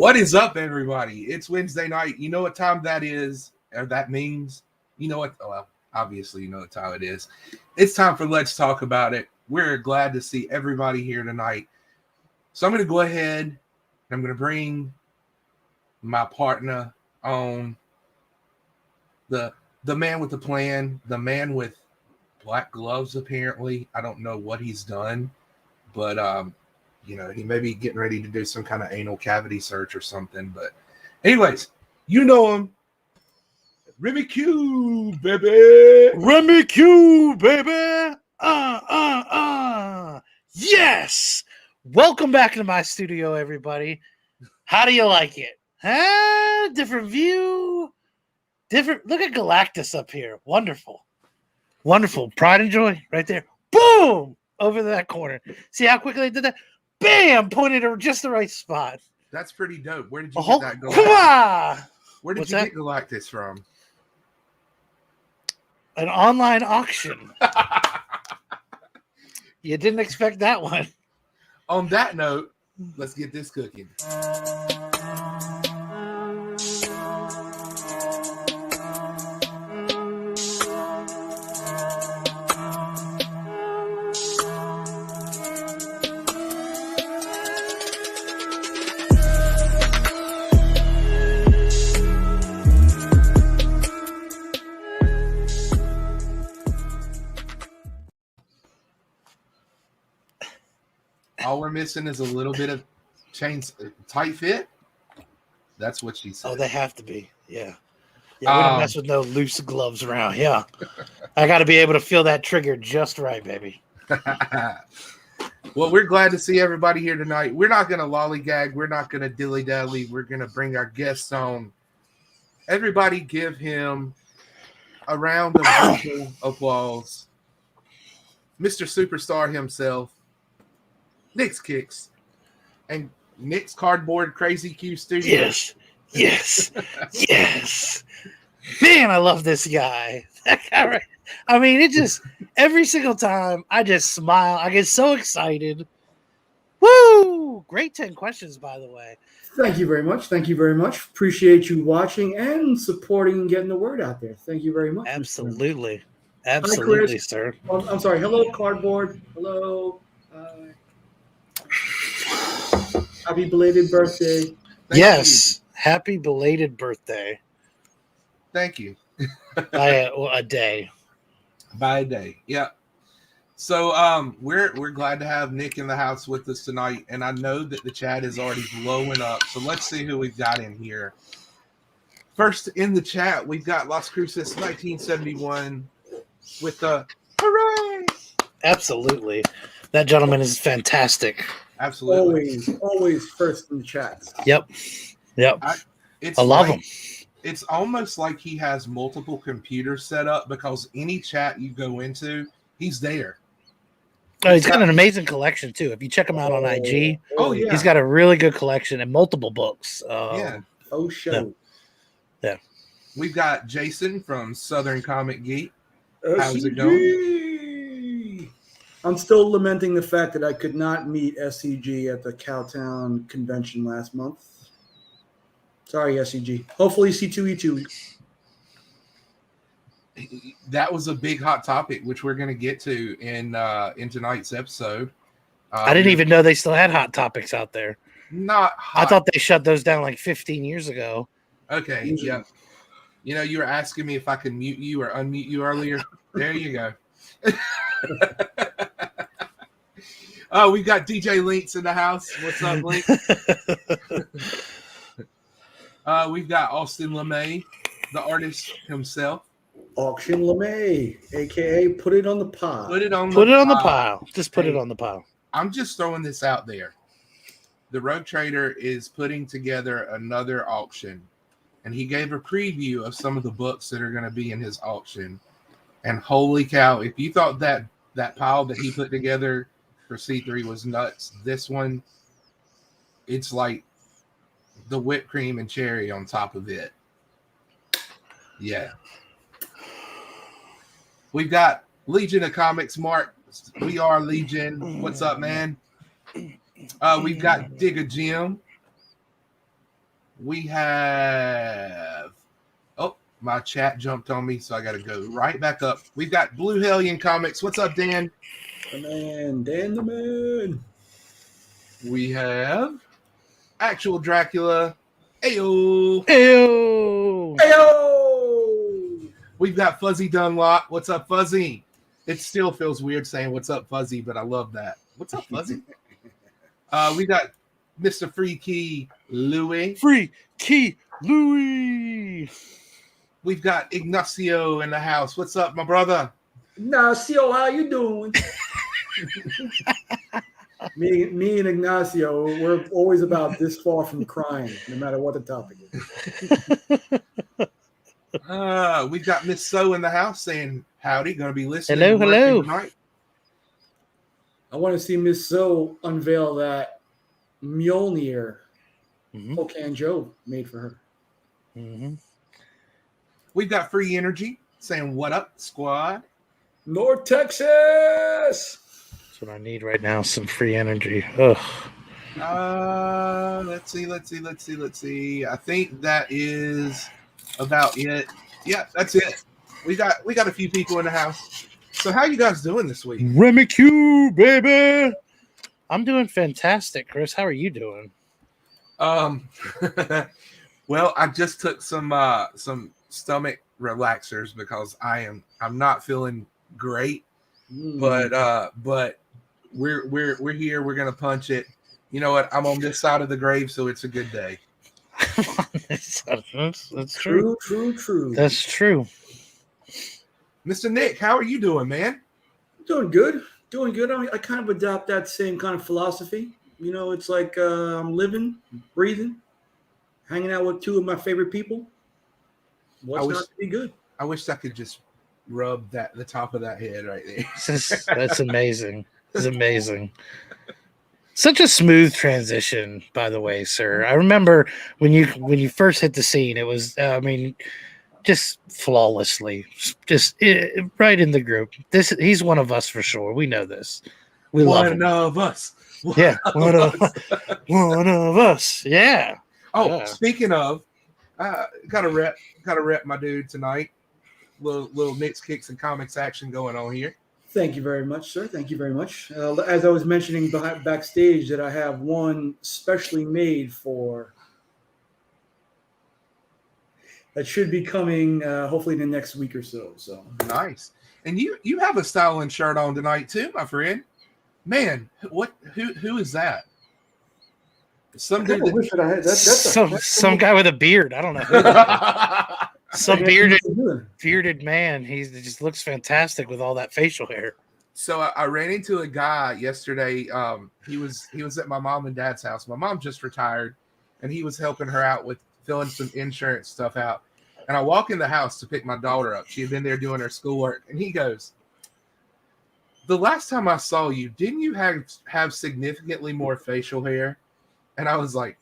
What is up, everybody? It's Wednesday night. You know what time that is, or that means? You know what? Well, obviously, you know what time it is. It's time for Let's Talk About It. We're glad to see everybody here tonight. So I'm going to go ahead and I'm going to bring my partner on, the man with the plan, the man with black gloves, apparently. I don't know what he's done, but you know, he may be getting ready to do some kind of anal cavity search or something. But anyways, you know him. RemyQ, baby. RemyQ, baby. Yes. Welcome back to my studio, everybody. How do you like it? Huh? Different view. Different. Look at Galactus up here. Wonderful. Wonderful. Pride and joy right there. Boom. Over that corner. See how quickly I did that? Bam! Pointed at just the right spot. That's pretty dope. Where did you get that Galactus? Where did you get Galactus from? An online auction. You didn't expect that one. On that note, let's get this cooking. All we're missing is a little bit of chains, tight fit. That's what she said. Oh, they have to be. Yeah. Yeah, we don't mess with no loose gloves around. Yeah. I got to be able to feel that trigger just right, baby. Well, we're glad to see everybody here tonight. We're not going to lollygag. We're not going to dilly-dally. We're going to bring our guests on. Everybody give him a round of virtual applause. Mr. Superstar himself, NicksKix and Nick's CardboardCrazies Studios. Yes. Man, I love this guy. I mean, it just every single time I just smile. I get so excited. Woo! Great 10 questions, by the way. Thank you very much. Appreciate you watching and supporting and getting the word out there. Thank you very much. Absolutely, sir. I'm sorry. Hello, Cardboard. Hello. Happy belated birthday. Yes. Happy belated birthday. Thank you. By a day. By a day. Yeah. So we're glad to have Nick in the house with us tonight, and I know that the chat is already blowing up. So let's see who we've got in here. First in the chat, we've got Las Cruces 1971 with the hooray. Absolutely. That gentleman is fantastic. Absolutely. Always first in the chats. Yep. I love him. It's almost like he has multiple computers set up, because any chat you go into, he's there. Oh, he's got an amazing collection too. If you check him out on IG, yeah, he's got a really good collection and multiple books. Show. Yeah. We've got Jason from Southern Comic Geek. How's it going? I'm still lamenting the fact that I could not meet SCG at the Cowtown convention last month. Sorry, SCG. Hopefully C2E2. That was a big hot topic, which we're going to get to in tonight's episode. I didn't even know they still had hot topics out there. Not hot. I thought they shut those down like 15 years ago. Okay, yeah. You know, you were asking me if I could mute you or unmute you earlier. There you go. We've got DJ Links in the house. What's up, Link? We've got Austin LeMay, the artist himself. Auction LeMay, a.k.a. Put It on the Pile. Put it on the pile. Just put it on the pile. I'm just throwing this out there. The Rogue Trader is putting together another auction, and he gave a preview of some of the books that are going to be in his auction. And holy cow, if you thought that pile that he put together for C3 was nuts, this one, it's like the whipped cream and cherry on top of it. Yeah. We've got Legion of Comics, Mark. We are Legion. What's up, man? We've got Digga Jim. We have. Oh, my chat jumped on me, so I got to go right back up. We've got Blue Hellion Comics. What's up, Dan? The man, Dan the man. We have Actual Dracula. Ayo. Ew. Heyo! We've got Fuzzy Dunlop. What's up, Fuzzy? It still feels weird saying what's up, Fuzzy, but I love that. What's up, Fuzzy? We got Mr. Freaky Louie. Free Key Louie. We've got Ignacio in the house. What's up, my brother? Ignacio, how you doing? me and Ignacio, we're always about this far from crying, no matter what the topic is. We've got Miss So in the house saying howdy. Going to be listening. Hello, and working hello. tonight. I want to see Miss So unveil that Mjolnir Mhm. Pocan Joe made for her. Mhm. We've got Free Energy saying what up, squad. North Texas. That's what I need right now. Some free energy. Ugh. Let's see. I think that is about it. Yeah, that's it. We got a few people in the house. So how you guys doing this week? RemyQ, baby. I'm doing fantastic, Chris. How are you doing? Well, I just took some stomach relaxers because I'm not feeling great. But we're here. We're gonna punch it. You know what? I'm on this side of the grave, so it's a good day. That's true. True. That's true. Mr. Nick, how are you doing, man? Doing good. I kind of adopt that same kind of philosophy. You know, it's like I'm living, breathing, hanging out with two of my favorite people. What's not to be good? I wish I could just rub the top of that head right there. That's amazing. It's amazing. Such a smooth transition, by the way, sir. I remember when you first hit the scene, it was, just flawlessly, right in the group. He's one of us for sure. We know this. We love him. One of us. One of us. Yeah. Oh, Yeah. Speaking of, gotta rep my dude tonight. Little Knicks, Kicks, and Comics action going on here. Thank you very much, sir. Thank you very much. As I was mentioning backstage, that I have one specially made for that should be coming hopefully in the next week or so. So nice. And you have a styling shirt on tonight too, my friend. Man, who is that? Some dude some guy with a beard. I don't know who that is. Some bearded man. He just looks fantastic with all that facial hair. So I ran into a guy yesterday. He was at my mom and dad's house. My mom just retired, and he was helping her out with filling some insurance stuff out. And I walk in the house to pick my daughter up. She had been there doing her schoolwork, and he goes, "The last time I saw you, didn't you have significantly more facial hair?" And I was like,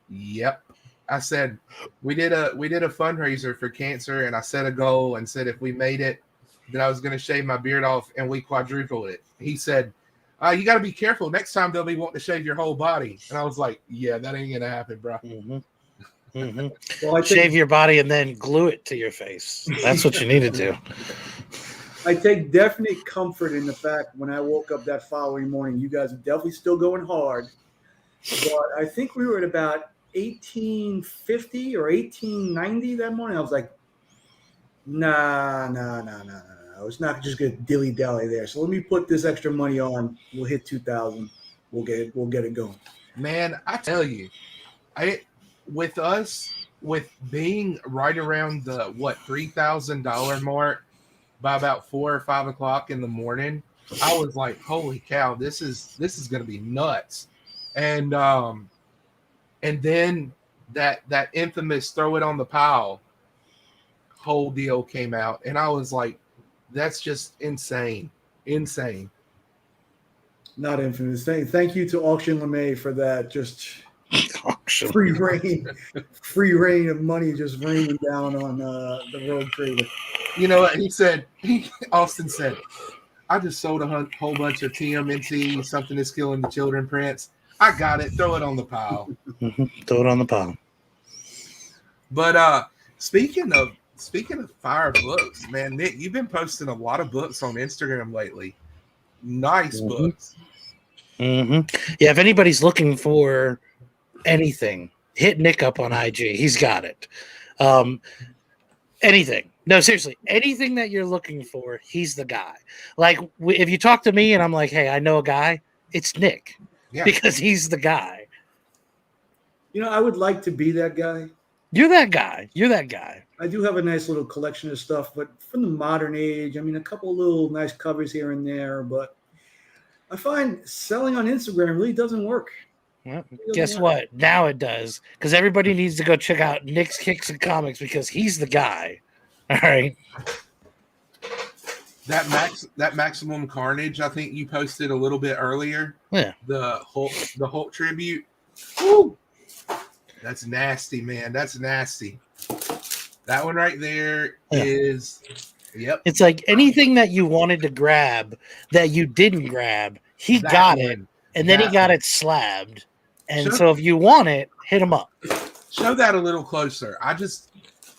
"Yep." I said, we did a fundraiser for cancer, and I set a goal and said if we made it, then I was going to shave my beard off, and we quadrupled it. He said, "You got to be careful. Next time they'll be wanting to shave your whole body." And I was like, "Yeah, that ain't going to happen, bro." Mm-hmm. Mm-hmm. Well, shave your body and then glue it to your face. That's what you need to do. I take definite comfort in the fact when I woke up that following morning, you guys are definitely still going hard. But I think we were at about 1850 or 1890 that morning. I was like, nah. It's not just gonna dilly dally there. So let me put this extra money on. We'll hit 2,000. We'll get it going. Man, I tell you, with being right around the $3,000 mark by about 4 or 5 o'clock in the morning, I was like, holy cow, this is gonna be nuts. And then that infamous throw it on the pile whole deal came out, and I was like, that's just insane. Not infamous. Thank you to Auction LeMay for that. Just free reign of money just raining down on the Road Trader. You know what he said? Austin said, "I just sold a whole bunch of TMNT, Something Is Killing the Children prints. I got it. Throw it on the pile. Throw it on the pile. But speaking of fire books, man, Nick, you've been posting a lot of books on Instagram lately. Nice books. Yeah, if anybody's looking for anything, hit Nick up on IG. He's got it. Anything. No, seriously, anything that you're looking for, he's the guy. Like, if you talk to me and I'm like, hey, I know a guy, it's Nick. Yeah. Because he's the guy. You know, I would like to be that guy. You're that guy. You're that guy. I do have a nice little collection of stuff, but from the modern age, I mean, a couple of little nice covers here and there, but I find selling on Instagram really doesn't work. Well, guess what? Now it does. Because everybody needs to go check out Nick's Kicks and Comics because he's the guy. All right. That Maximum Carnage, I think you posted a little bit earlier. Yeah. The Hulk tribute. Woo! That's nasty, man. That's nasty. That one right there is. Yep. It's like anything that you wanted to grab that you didn't grab, he got it, and then he got it slabbed. And so if you want it, hit him up. Show that a little closer.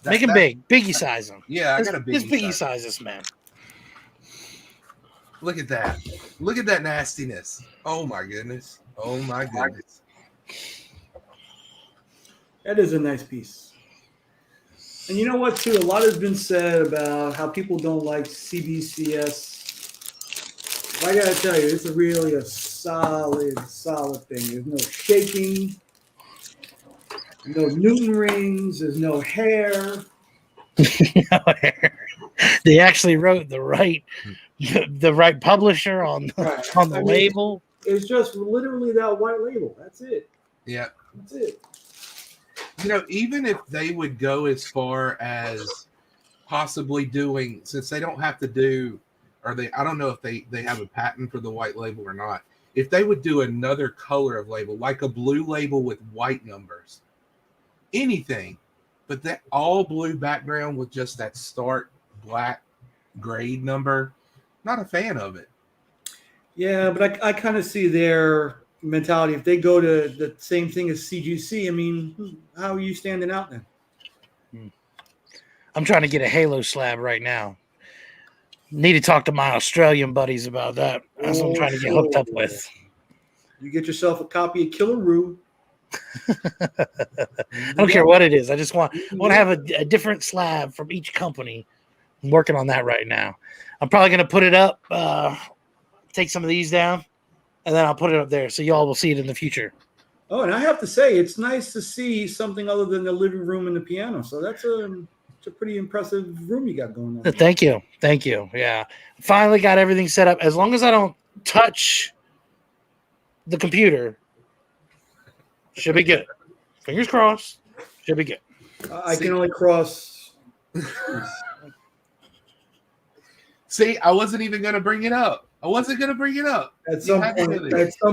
Make him big. Biggie size him. Yeah, I got a biggie size this man. Look at that. Look at that nastiness. Oh my goodness. Oh my goodness. That is a nice piece. And you know what, too? A lot has been said about how people don't like CBCS. Well, I got to tell you, it's really a solid thing. There's no shaking, no Newton rings, there's no hair. No hair. They actually wrote the right publisher on the label. It's just literally that white label. That's it. Yeah. That's it. You know, even if they would go as far as possibly doing, since they don't have to do, I don't know if they have a patent for the white label or not. If they would do another color of label, like a blue label with white numbers, anything, but that all blue background with just that stark black grade number, not a fan of it. Yeah, but I kind of see their mentality. If they go to the same thing as CGC, I mean, how are you standing out then? I'm trying to get a Halo slab right now. Need to talk to my Australian buddies about that. That's what I'm trying to get hooked up with. You get yourself a copy of Killer Roo. I don't care what it is. I just want to have a different slab from each company. I'm working on that right now. I'm probably going to put it up, take some of these down, and then I'll put it up there so y'all will see it in the future. Oh, and I have to say, it's nice to see something other than the living room and the piano. So that's a pretty impressive room you got going on. Thank you. Yeah. Finally got everything set up. As long as I don't touch the computer, should be good. Fingers crossed. Should be good. I can only cross. See, I wasn't even going to bring it up. At some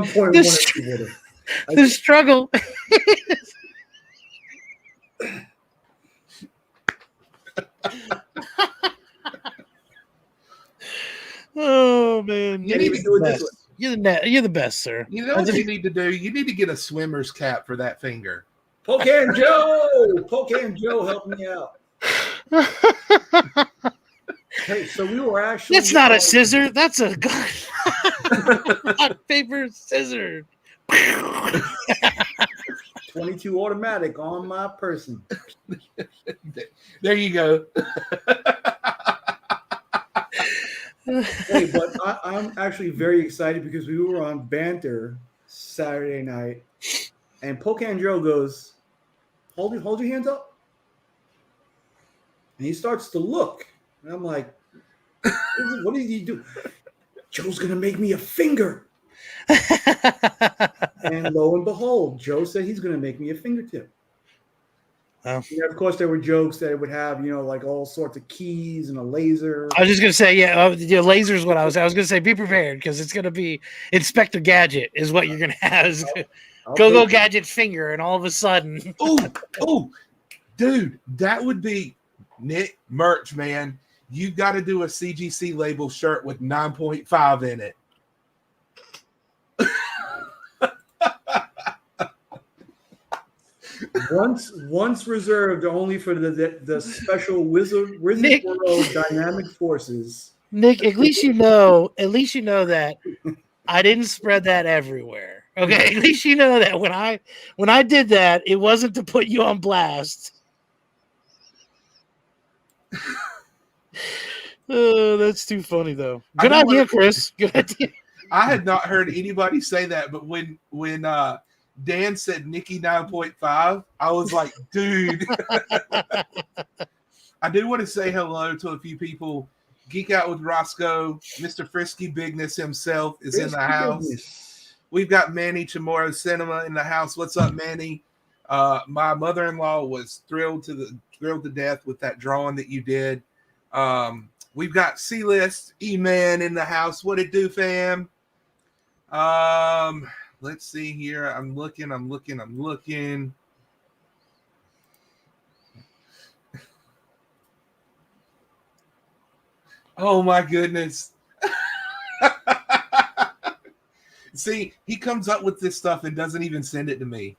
point, the struggle. Oh man, you're the best, sir. You know what you need to do? You need to get a swimmer's cap for that finger. Pocan Joe help me out. Hey, so we were actually. That's not a scissor. That's a rock, paper, scissors. 22 automatic on my person. There you go. Hey, but I'm actually very excited because we were on Banter Saturday night, and Pocan Joe goes, hold your hands up. And he starts to look. And I'm like, what did he do? Joe's going to make me a finger. And lo and behold, Joe said he's going to make me a fingertip. Oh. Yeah, of course, there were jokes that it would have, like all sorts of keys and a laser. I was just going to say, laser is what I was going to say. Be prepared because it's going to be Inspector Gadget is what you're going to have. Go Gadget finger, and all of a sudden. Oh, dude, that would be Nick merch, man. You got to do a CGC label shirt with 9.5 in it. Once reserved only for the special Wizard Nick. World Dynamic Forces. Nick, at least you know that I didn't spread that everywhere. Okay, at least you know that when I did that, it wasn't to put you on blast. Oh, that's too funny though. Good idea, Chris. Good idea. I had not heard anybody say that, but when Dan said Nikki 9.5, I was like, dude. I do want to say hello to a few people. Geek Out with Roscoe, Mr. Frisky Bigness himself is in the house. Bigness. We've got Manny Chamorro Cinema in the house. What's up, Manny? My mother-in-law was thrilled to death with that drawing that you did. We've got C-List E-Man in the house. What it do, fam? Let's see here. I'm looking. Oh my goodness. See, he comes up with this stuff and doesn't even send it to me.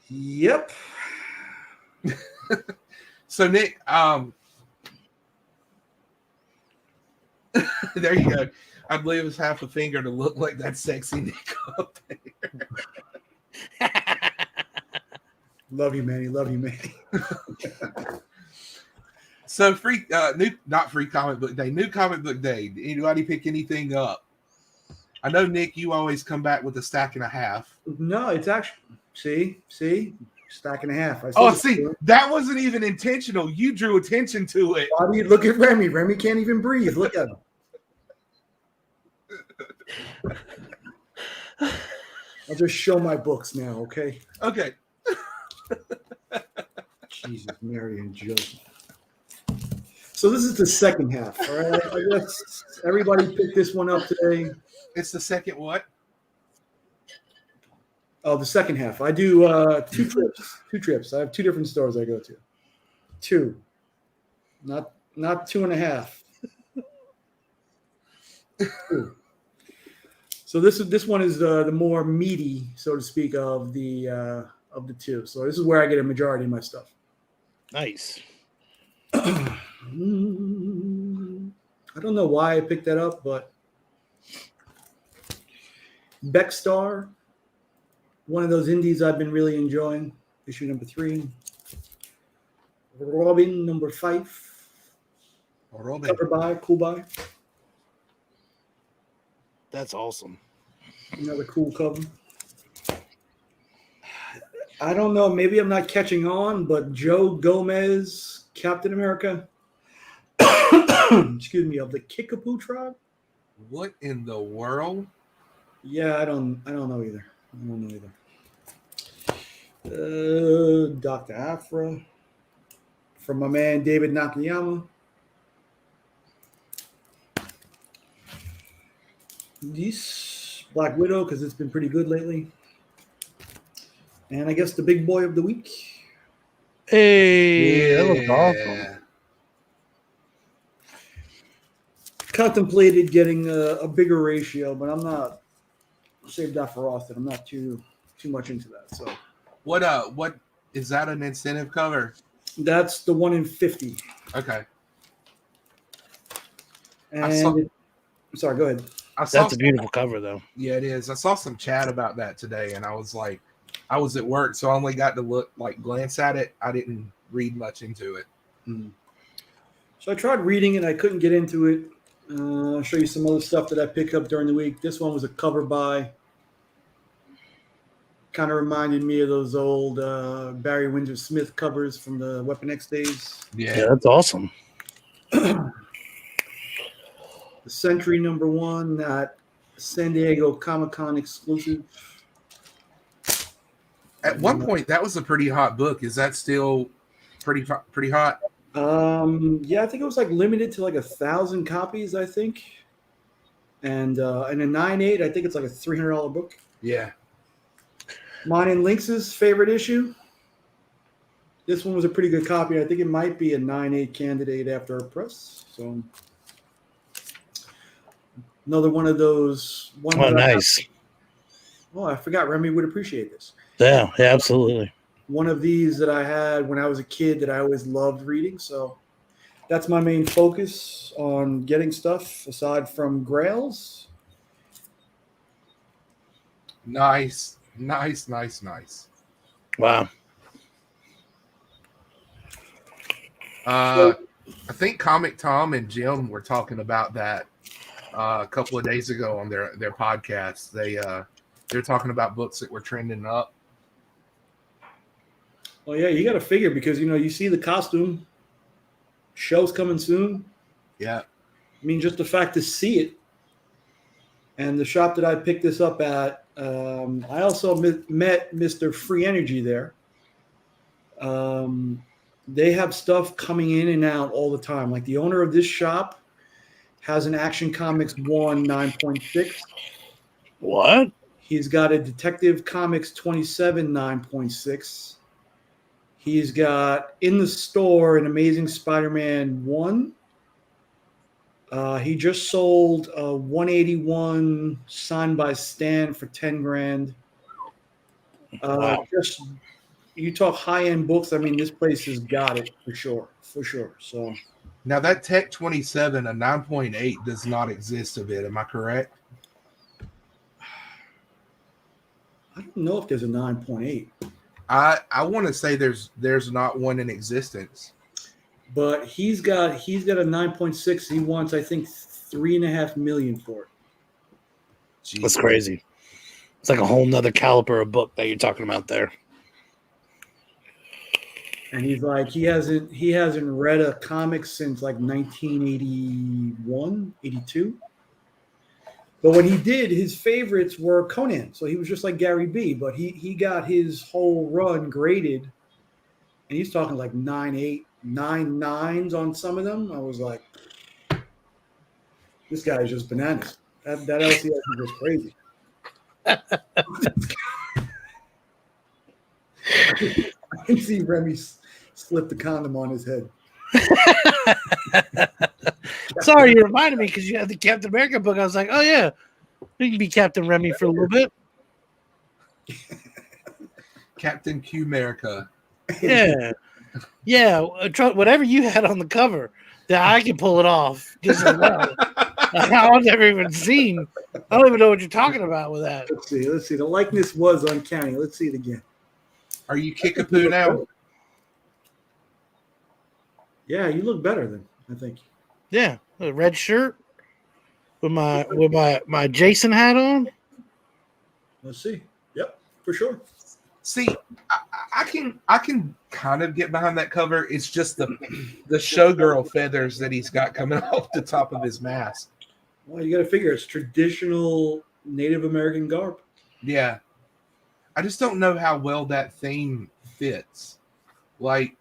Yep. So Nick, there you go. I believe it's half a finger to look like that sexy Nick up there. Love you, Manny. Love you, Manny. So not free comic book day, new comic book day. Anybody pick anything up? I know, Nick, you always come back with a stack and a half. No, it's actually see, stack and a half. See, that wasn't even intentional. You drew attention to it. Why do you look at Remy? Remy can't even breathe. Look at him. I'll just show my books now, okay? Okay. Jesus, Mary and Joseph. So this is the second half, all right? I guess everybody picked this one up today. It's the second what? Oh, the second half. I do two trips. I have two different stores I go to. Two. Not 2.5. Two. So this one is the more meaty, so to speak, of the two. So this is where I get a majority of my stuff. Nice. I don't know why I picked that up, but Beckstar, one of those indies I've been really enjoying. Issue number 3. Robin number 5. Robin. Cover by, cool by. That's awesome. Another cool cover. I don't know. Maybe I'm not catching on, but Joe Gomez, Captain America, excuse me, of the Kickapoo tribe. What in the world? Yeah, I don't know either. Dr. Afra from my man David Nakayama. This Black Widow, because it's been pretty good lately. And I guess the big boy of the week. Hey, that looks awesome. Contemplated getting a bigger ratio, but I'm not. Saved that for Austin. I'm not too much into that. So, what is that? An incentive cover? That's the 1 in 50. Okay. And sorry, go ahead. That's a beautiful cover, though. Yeah, it is. I saw some chat about that today, and I was like, I was at work, so I only got to glance at it. I didn't read much into it. Mm-hmm. So I tried reading it. I couldn't get into it. I'll show you some other stuff that I picked up during the week. This one was a cover by. Kind of reminded me of those old Barry Windsor Smith covers from the Weapon X days. Yeah, that's awesome. The Century number 1, that San Diego Comic-Con exclusive. At one point, that was a pretty hot book. Is that still pretty hot? Yeah, I think it was limited to 1,000 copies, I think. And a 9.8, I think it's a $300 book. Yeah. Mine and Lynx's favorite issue. This one was a pretty good copy. I think it might be a 9.8 candidate after our press. So another one of those. Nice. Oh, I forgot. Remy would appreciate this. Yeah, absolutely. One of these that I had when I was a kid that I always loved reading. So that's my main focus on getting stuff aside from Grails. Nice. Wow. I think Comic Tom and Jim were talking about that a couple of days ago on their podcast. They're talking about books that were trending up. Well, yeah, you got to figure because you see the costume show's coming soon. Yeah. I mean, just the fact to see it, and the shop that I picked this up at, I also met Mr. Free Energy there. They have stuff coming in and out all the time. Like the owner of this shop has an Action Comics 1 9.6. What? He's got a Detective Comics 27 9.6. He's got in the store an Amazing Spider-Man 1. He just sold a 181 signed by Stan for 10 grand. Wow. Just you talk high-end books. I mean, this place has got it for sure. So Now that Tech 27, a 9.8 does not exist of it. Am I correct? I don't know if there's a 9.8. I want to say there's not one in existence. But he's got a 9.6. He wants, I think, $3.5 million for it. Jeez. That's crazy. It's like a whole nother caliber of book that you're talking about there. And he's like, he hasn't read a comic since like 1981, 82. But when he did, his favorites were Conan. So he was just like Gary B. But he got his whole run graded, and he's talking like 9.8, 9.9s on some of them. I was like, this guy is just bananas. That LCS is just crazy. I can see Remy slip the condom on his head. Sorry, you reminded me because you had the Captain America book. I was like, oh, yeah, we can be Captain Remy for a little bit. Captain Q America. Yeah. Yeah. Whatever you had on the cover, that I can pull it off. Just like that. I've never even seen. I don't even know what you're talking about with that. Let's see. The likeness was uncanny. Let's see it again. Are you Kickapoo now? Yeah, you look better then, I think. Yeah, a red shirt with my Jason hat on. Let's see. Yep, for sure. See, I can kind of get behind that cover. It's just the showgirl feathers that he's got coming off the top of his mask. Well, you got to figure it's traditional Native American garb. Yeah. I just don't know how well that theme fits. Like,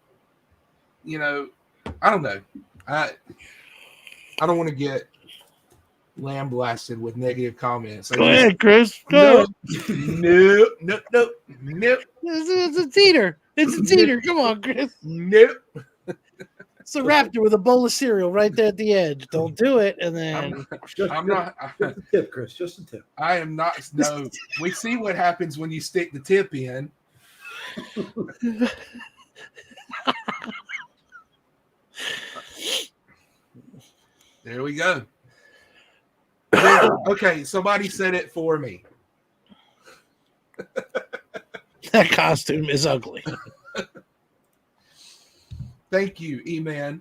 I don't know. I don't want to get lambasted with negative comments. Go ahead, Chris. Go. No. It's a teeter. It's a teeter. Come on, Chris. Nope. It's a raptor with a bowl of cereal right there at the edge. Don't do it. And then I'm not. Just a tip, Chris. Just a tip. I am not. No. We see what happens when you stick the tip in. There we go. Okay, somebody said it for me. that costume is ugly. Thank you, E-Man.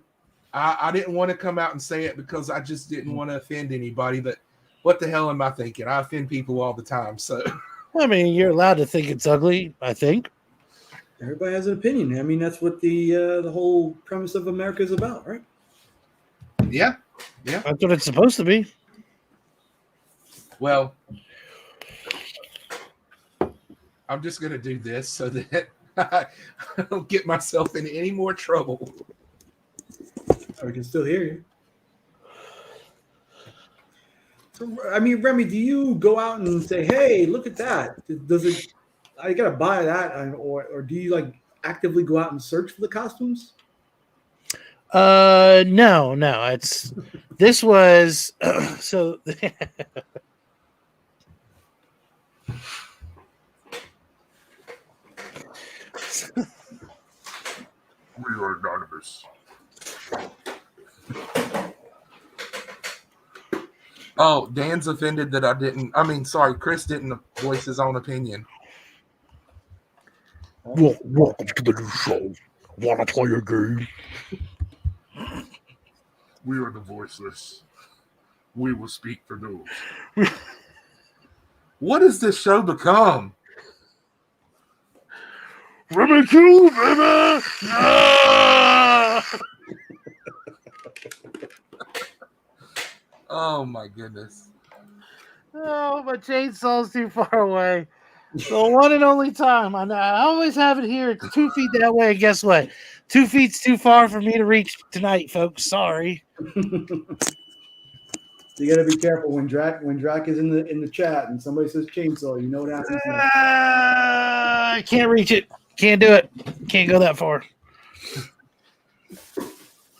I didn't want to come out and say it because I just didn't want to offend anybody, but what the hell am I thinking? I offend people all the time, so. I mean, you're allowed to think it's ugly, I think. Everybody has an opinion. I mean, that's what the whole premise of America is about, right? Yeah. That's what it's supposed to be. Well, I'm just going to do this so that I don't get myself in any more trouble. I can still hear you. So, I mean, Remy, do you go out and say, "Hey, look at that"? Does it? I gotta buy that, or do you like actively go out and search for the costumes? No. It's this was so. We are anonymous. Oh, Dan's offended that Chris didn't voice his own opinion. Welcome to the new show. Wanna play a game? We are the voiceless. We will speak for those. What has this show become? RemyQ, baby! Yeah! Oh my goodness. Oh, my chainsaw's too far away. The one and only time. I always have it here. It's 2 feet that way. And guess what? 2 feet's too far for me to reach tonight, folks. Sorry. You got to be careful when Drac is in the chat and somebody says chainsaw. You know what happens next. I can't reach it. Can't do it. Can't go that far.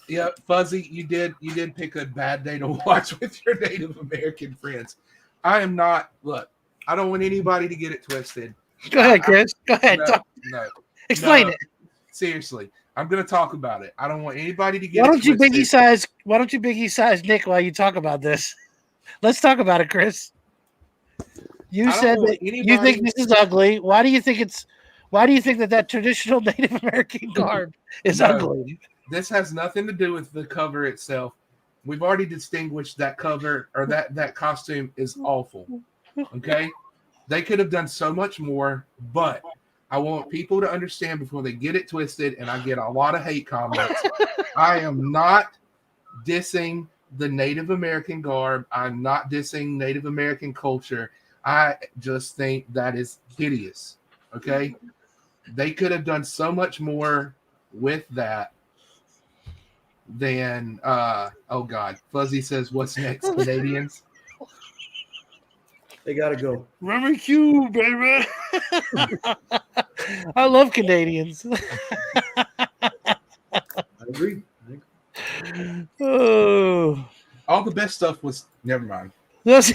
Yeah, Fuzzy, you did pick a bad day to watch with your Native American friends. I am not. Look, I don't want anybody to get it twisted. Go ahead, Chris. Go ahead. No. Explain it. Seriously, I'm going to talk about it. I don't want anybody to get Why it don't you twisted. Why don't you Biggie size Nick while you talk about this? Let's talk about it, Chris. You said that you think this is ugly. Why do you think that traditional Native American garb is ugly? This has nothing to do with the cover itself. We've already distinguished that cover or that costume is awful. Okay? They could have done so much more, but I want people to understand before they get it twisted, and I get a lot of hate comments. I am not dissing the Native American garb. I'm not dissing Native American culture. I just think that is hideous. Okay? They could have done so much more with that than oh God. Fuzzy says, what's next, Canadians? They gotta go. RemyQ, baby. I love Canadians. I agree. Oh, All the best stuff was never mind. that's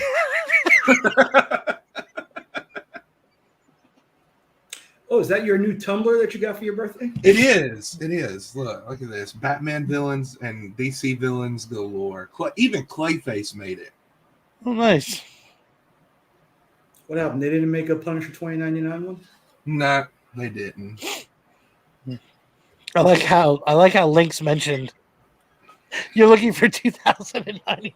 Oh, is that your new Tumblr that you got for your birthday? It is. It is. Look at this. Batman villains and DC villains galore. Even Clayface made it. oh, nice. What happened? They didn't make a Punisher 2099 one? Nah, they didn't. I like how Link's mentioned. You're looking for 2099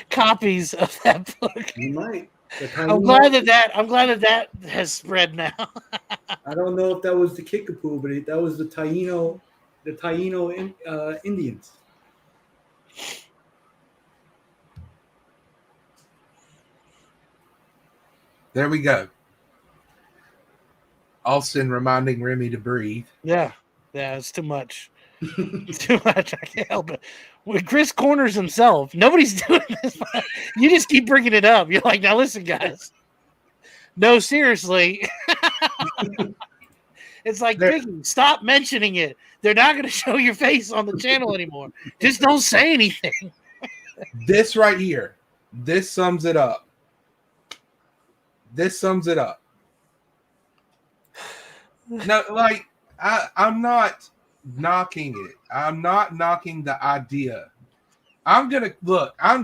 copies of that book. You might. I'm glad that has spread now. I don't know if that was the Kickapoo, but that was the Taino Indians. There we go. Austin reminding Remy to breathe. Yeah, it's too much. It's too much. I can't help it. When Chris corners himself, nobody's doing this. You just keep bringing it up. You're like, now listen, guys. No, seriously. It's like, Biggie, stop mentioning it. They're not going to show your face on the channel anymore. Just don't say anything. This right here, this sums it up. No, like, I'm not knocking it. I'm not knocking the idea. I'm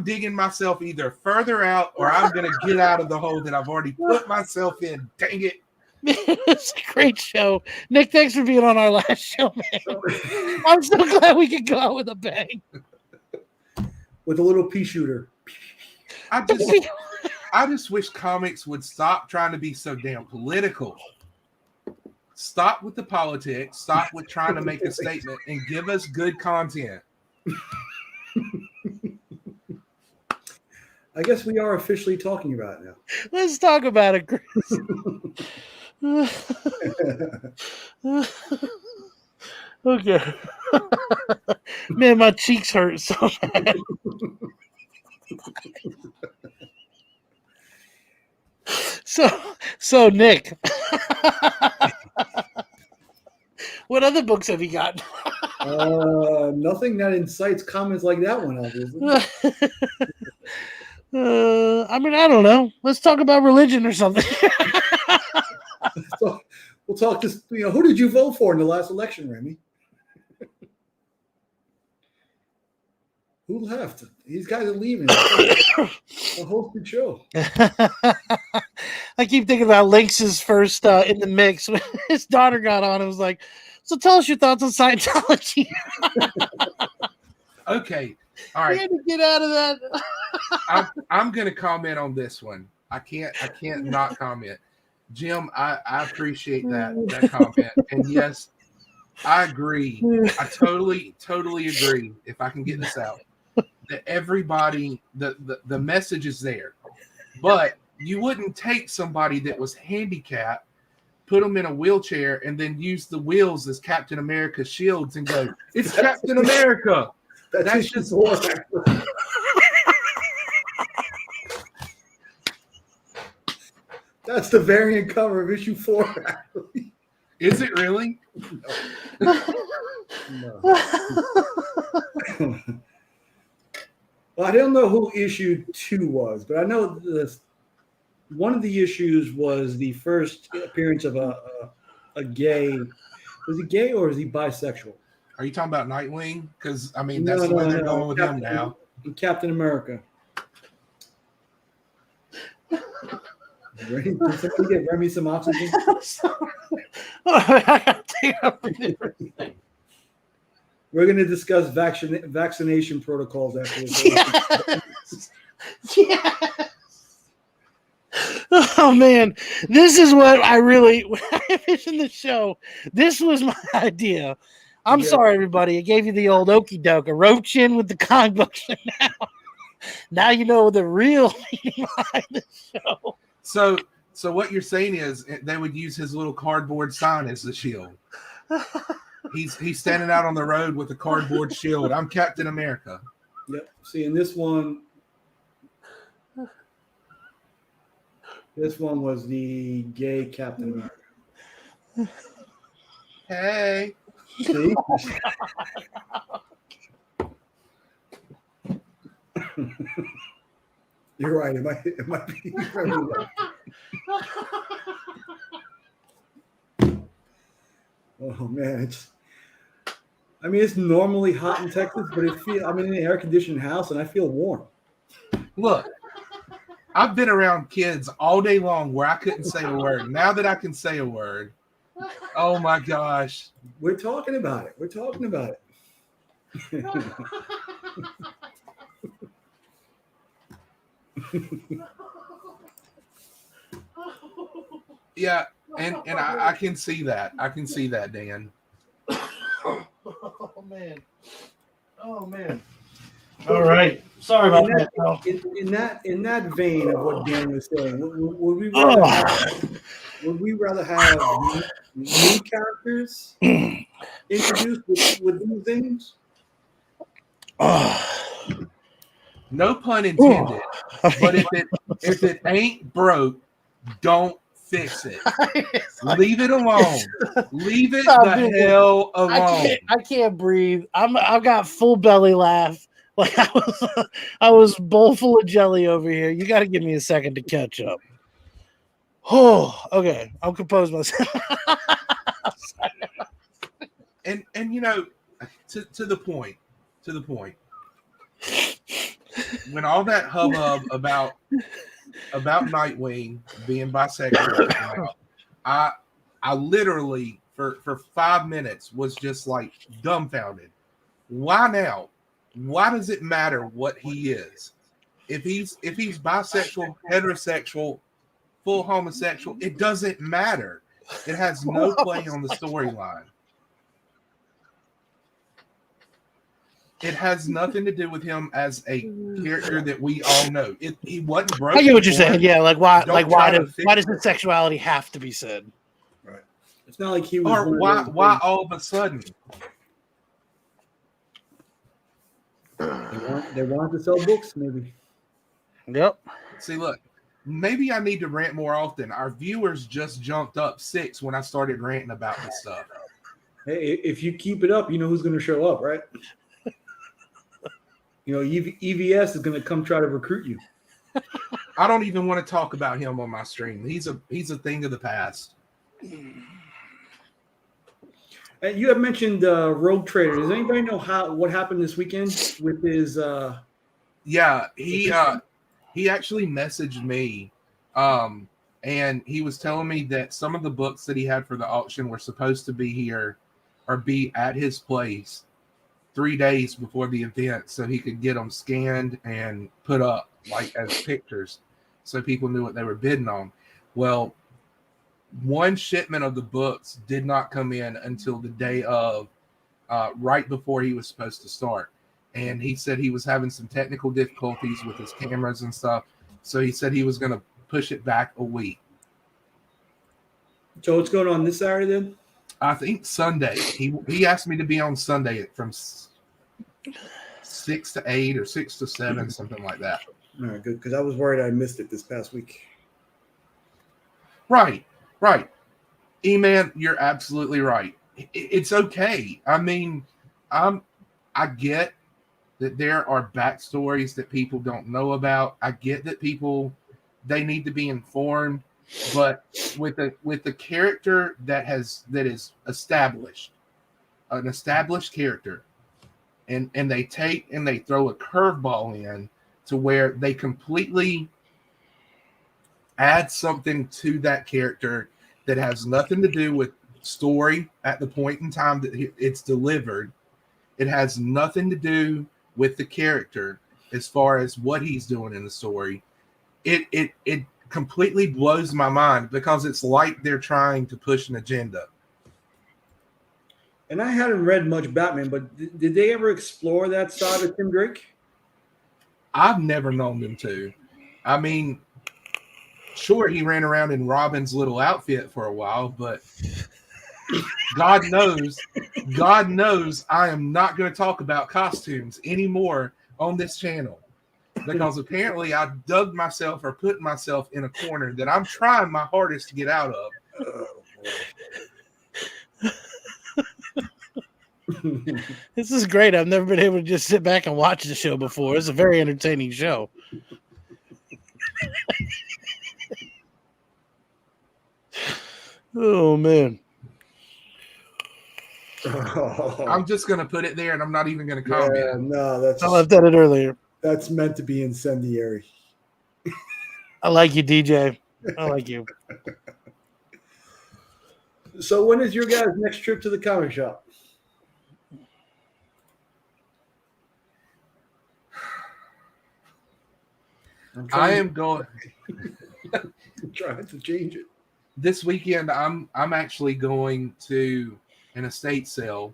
digging myself either further out or I'm going to get out of the hole that I've already put myself in. Dang it. It's a great show. Nick, thanks for being on our last show, man. I'm so glad we could go out with a bang. With a little pea shooter. I just wish comics would stop trying to be so damn political. Stop with the politics. Stop with trying to make a statement and give us good content. I guess we are officially talking about it now. Let's talk about it, Chris. Okay. Man, my cheeks hurt so bad. So Nick, what other books have you got? Nothing that incites comments like that one, obviously. I mean, I don't know. Let's talk about religion or something. So, We'll talk to, who did you vote for in the last election, Remy? Who left? These guys are leaving. A hosted show. I keep thinking about Lynx's first in the mix when his daughter got on. It was like, so tell us your thoughts on Scientology. Okay. All We right. had to get out of that. I'm going to comment on this one. I can't not comment. Jim, I appreciate that comment. And yes, I agree. I totally agree. If I can get this out, that everybody, the message is there, but you wouldn't take somebody that was handicapped, put them in a wheelchair, and then use the wheels as Captain America's shields and go, "It's Captain America." That's just That's the variant cover of issue 4. Actually. Is it really? No. Well, I don't know who issue 2 was, but I know one of the issues was the first appearance of a gay. Was he gay or is he bisexual? Are you talking about Nightwing? Because I mean, that's the way they're going with him now. Captain America. Ready? Can somebody get Remy some oxygen? We're going to discuss vaccination protocols after this. Yes. Yes. Oh man, this is what I really when I envisioned the show. This was my idea. I'm sorry, everybody. I gave you the old okey doke, a roach in with the comic books. Now you know the real meaning behind the show. So what you're saying is they would use his little cardboard sign as the shield. He's standing out on the road with a cardboard shield. I'm Captain America. Yep. See, in this one was the gay Captain America. Hey. See? You're right. It might be. Oh man, it's normally hot in Texas, but I'm in an air-conditioned house and I feel warm. Look, I've been around kids all day long where I couldn't say a word. Now that I can say a word, oh my gosh. We're talking about it. Yeah, and I can see that. I can see that, Dan. Oh man. All right. Sorry about that. In that vein of what Dan was saying, would we rather have new characters introduced with these things? No pun intended. But if it ain't broke, don't fix it. Leave it alone. Leave it the hell alone. I can't breathe. I've got full belly laugh. Like I was bowl full of jelly over here. You got to give me a second to catch up. Oh, okay. I'll compose myself. and to the point. When all that hubbub about Nightwing being bisexual, I literally for 5 minutes was just like dumbfounded. Why now? Why does it matter what he is? If he's bisexual, heterosexual, full homosexual, it doesn't matter. It has no play on the storyline. It has nothing to do with him as a character that we all know. He wasn't broken. I get what you're saying. Yeah, why does his sexuality have to be said? Right. It's not like he was. Or why all of a sudden? They wanted to sell books, maybe. Yep. See, look, maybe I need to rant more often. Our viewers just jumped up 6 when I started ranting about this stuff. Hey, if you keep it up, you know who's going to show up, right? EVS is going to come try to recruit you. I don't even want to talk about him on my stream. He's a thing of the past. And you have mentioned Rogue Trader. Does anybody know what happened this weekend with his? Yeah, he actually messaged me, and he was telling me that some of the books that he had for the auction were supposed to be here or be at his place 3 days before the event, so he could get them scanned and put up like as pictures, so people knew what they were bidding on. Well, one shipment of the books did not come in until the day of, right before he was supposed to start. And he said he was having some technical difficulties with his cameras and stuff. So he said he was going to push it back a week. So what's going on this Saturday then? I think Sunday. He asked me to be on Sunday from 6 to 8 or 6 to 7, something like that. All right, good. Because I was worried I missed it this past week. Right. E-Man, you're absolutely right. It's okay. I mean, I get that there are backstories that people don't know about. I get that they need to be informed, but with the character that is established, an established character, and they throw a curveball in to where they completely add something to that character that has nothing to do with story at the point in time that it's delivered. It has nothing to do with the character as far as what he's doing in the story. It completely blows my mind because it's like they're trying to push an agenda. And I hadn't read much Batman, but did they ever explore that side of Tim Drake? I've never known them to. I mean, sure, he ran around in Robin's little outfit for a while, but God knows I am not going to talk about costumes anymore on this channel, because apparently I dug myself or put myself in a corner that I'm trying my hardest to get out of. This is great. I've never been able to just sit back and watch the show before. It's a very entertaining show. Oh, man. I'm just going to put it there, and I'm not even going to comment. Yeah, no, I left at it earlier. That's meant to be incendiary. I like you, DJ. I like you. So when is your guys' next trip to the comic shop? I am going. I'm trying to change it. This weekend, I'm actually going to an estate sale.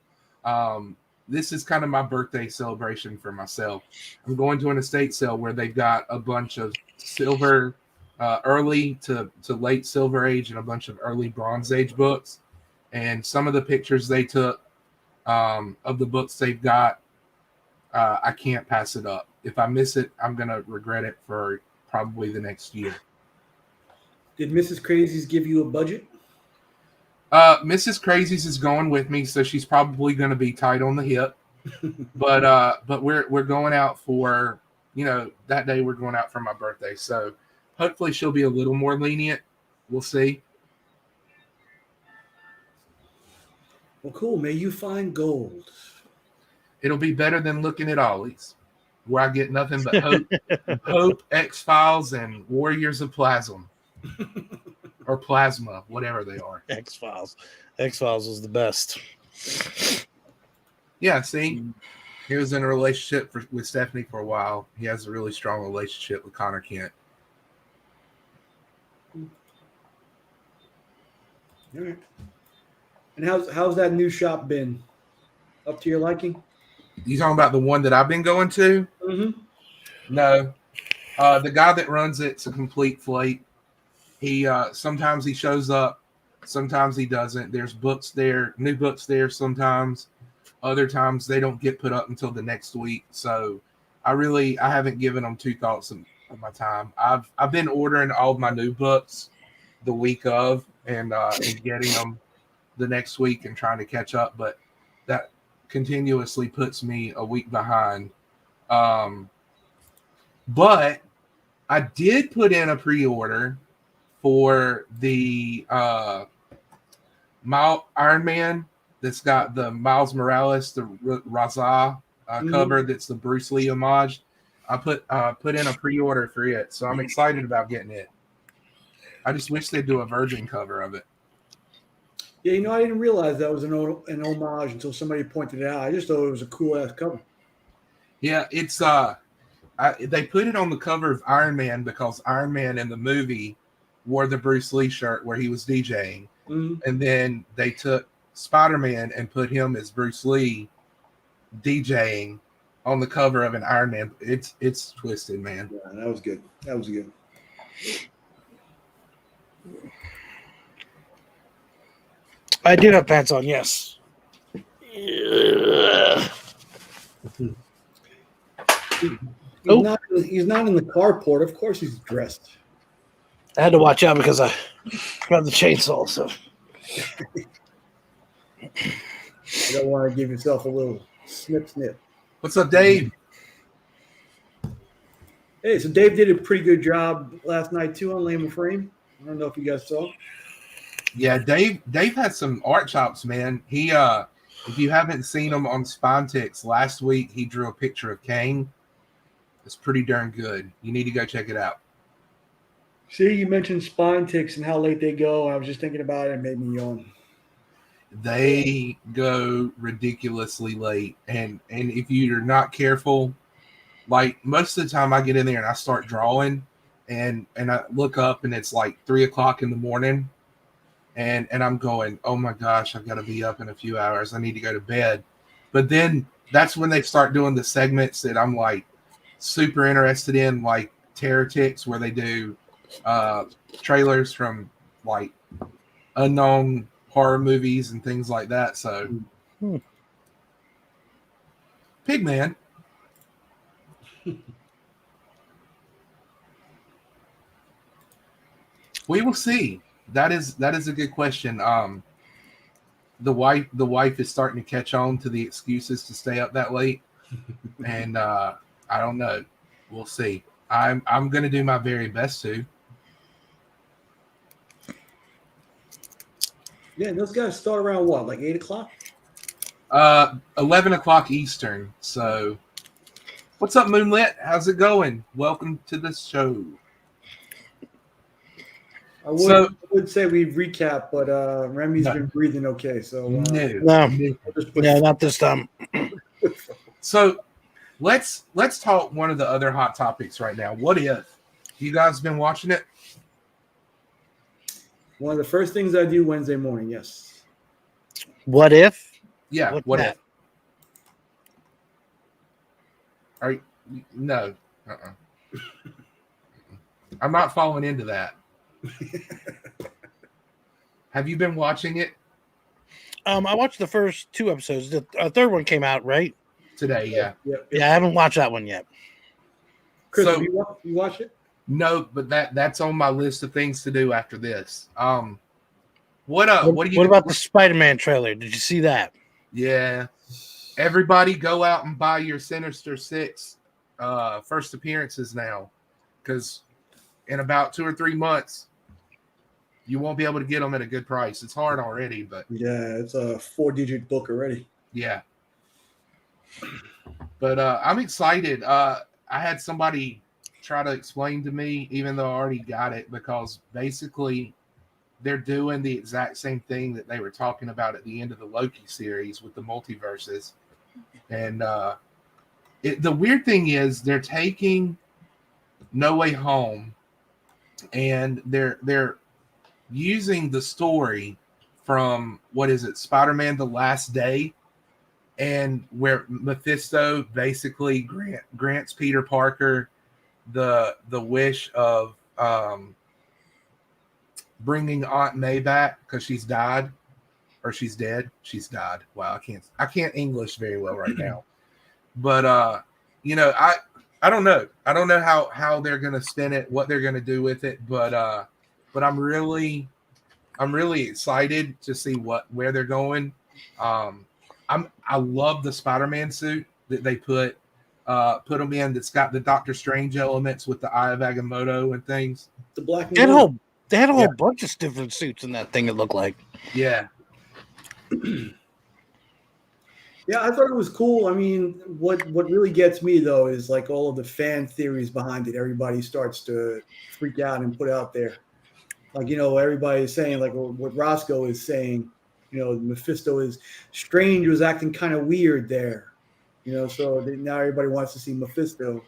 This is kind of my birthday celebration for myself. I'm going to an estate sale where they've got a bunch of silver, early to late Silver Age, and a bunch of early Bronze Age books. And some of the pictures they took of the books they've got, I can't pass it up. If I miss it, I'm going to regret it for probably the next year. Did Mrs. Crazies give you a budget? Mrs. Crazies is going with me, so she's probably going to be tight on the hip. But we're going out for, that day we're going out for my birthday. So hopefully she'll be a little more lenient. We'll see. Well, cool. May you find gold. It'll be better than looking at Ollie's, where I get nothing but Hope, X-Files, and Warriors of Plasma. Or Plasma, whatever they are. X-Files. X-Files was the best. Yeah, see? He was in a relationship with Stephanie for a while. He has a really strong relationship with Connor Kent. All right. And how's that new shop been? Up to your liking? You talking about the one that I've been going to? Mm-hmm. No. The guy that runs it's a complete flake. He sometimes he shows up, sometimes he doesn't. There's books there, new books there sometimes. Other times they don't get put up until the next week. So I haven't given them two thoughts of my time. I've been ordering all of my new books the week of and getting them the next week and trying to catch up, but that continuously puts me a week behind. But I did put in a pre-order for the Iron Man, that's got the Miles Morales, the Raza cover. That's the Bruce Lee homage. I put in a pre-order for it, so I'm excited about getting it. I just wish they'd do a Virgin cover of it. Yeah, I didn't realize that was an homage until somebody pointed it out. I just thought it was a cool ass cover. Yeah, it's they put it on the cover of Iron Man because Iron Man in the movie wore the Bruce Lee shirt where he was DJing, and then they took Spider-Man and put him as Bruce Lee DJing on the cover of an Iron Man. It's twisted, man. Yeah, that was good. That was good. I do have pants on, yes. He's not in the carport. Of course he's dressed. I had to watch out because I grabbed the chainsaw. So you don't want to give yourself a little snip. What's up, Dave? Hey, so Dave did a pretty good job last night too on Lame Frame. I don't know if you guys saw. Yeah, Dave had some art chops, man. He if you haven't seen him on Spinetics, last week he drew a picture of Kane. It's pretty darn good. You need to go check it out. See, you mentioned Spinetics and how late they go. I was just thinking about it and it made me yawn. They go ridiculously late, and if you're not careful, like most of the time I get in there and I start drawing, and I look up and it's like 3:00 in the morning. And I'm going, oh my gosh, I've got to be up in a few hours. I need to go to bed. But then that's when they start doing the segments that I'm like super interested in, like Terror Ticks, where they do trailers from like unknown horror movies and things like that. So, Pigman. We will see. That is a good question. The wife is starting to catch on to the excuses to stay up that late, and I don't know. We'll see. I'm going to do my very best to. Yeah, those guys start around what, like 8:00? 11:00 Eastern. So, what's up, Moonlit? How's it going? Welcome to the show. I would say we recap, but Remy's been breathing okay. So no, not this time. So let's talk one of the other hot topics right now. What if? You guys been watching it? One of the first things I do Wednesday morning. Yes. What if? Yeah. What if? Are you, no? I'm not falling into that. Have you been watching it? I watched the first 2 episodes. The third one came out, right? Today, yeah. Yeah, I haven't watched that one yet. Chris, so, you watch it? No, but that's on my list of things to do after this. What about the Spider-Man trailer? Did you see that? Yeah. Everybody go out and buy your Sinister Six first appearances now, because in about 2 or 3 months, you won't be able to get them at a good price. It's hard already, but yeah, it's a 4-digit book already. Yeah. But I'm excited. I had somebody try to explain to me, even though I already got it, because basically they're doing the exact same thing that they were talking about at the end of the Loki series with the multiverses. And the weird thing is they're taking No Way Home and they're using the story from, what is it, Spider-Man The Last Day, and where Mephisto basically grants Peter Parker the wish of bringing Aunt May back because she's died, or she's dead. She's died. Wow, I can't English very well right now. But I don't know. I don't know how they're gonna spin it, what they're gonna do with it, but I'm really excited to see where they're going. I love the Spider-Man suit that they put them in. That's got the Doctor Strange elements with the Eye of Agamotto and things. The black. They had a whole bunch of different suits in that thing. It looked like. Yeah. Yeah, I thought it was cool. I mean, what really gets me though is like all of the fan theories behind it. Everybody starts to freak out and put out there. Like, everybody is saying, like what Roscoe is saying, Mephisto is Strange was acting kind of weird there. So now everybody wants to see Mephisto.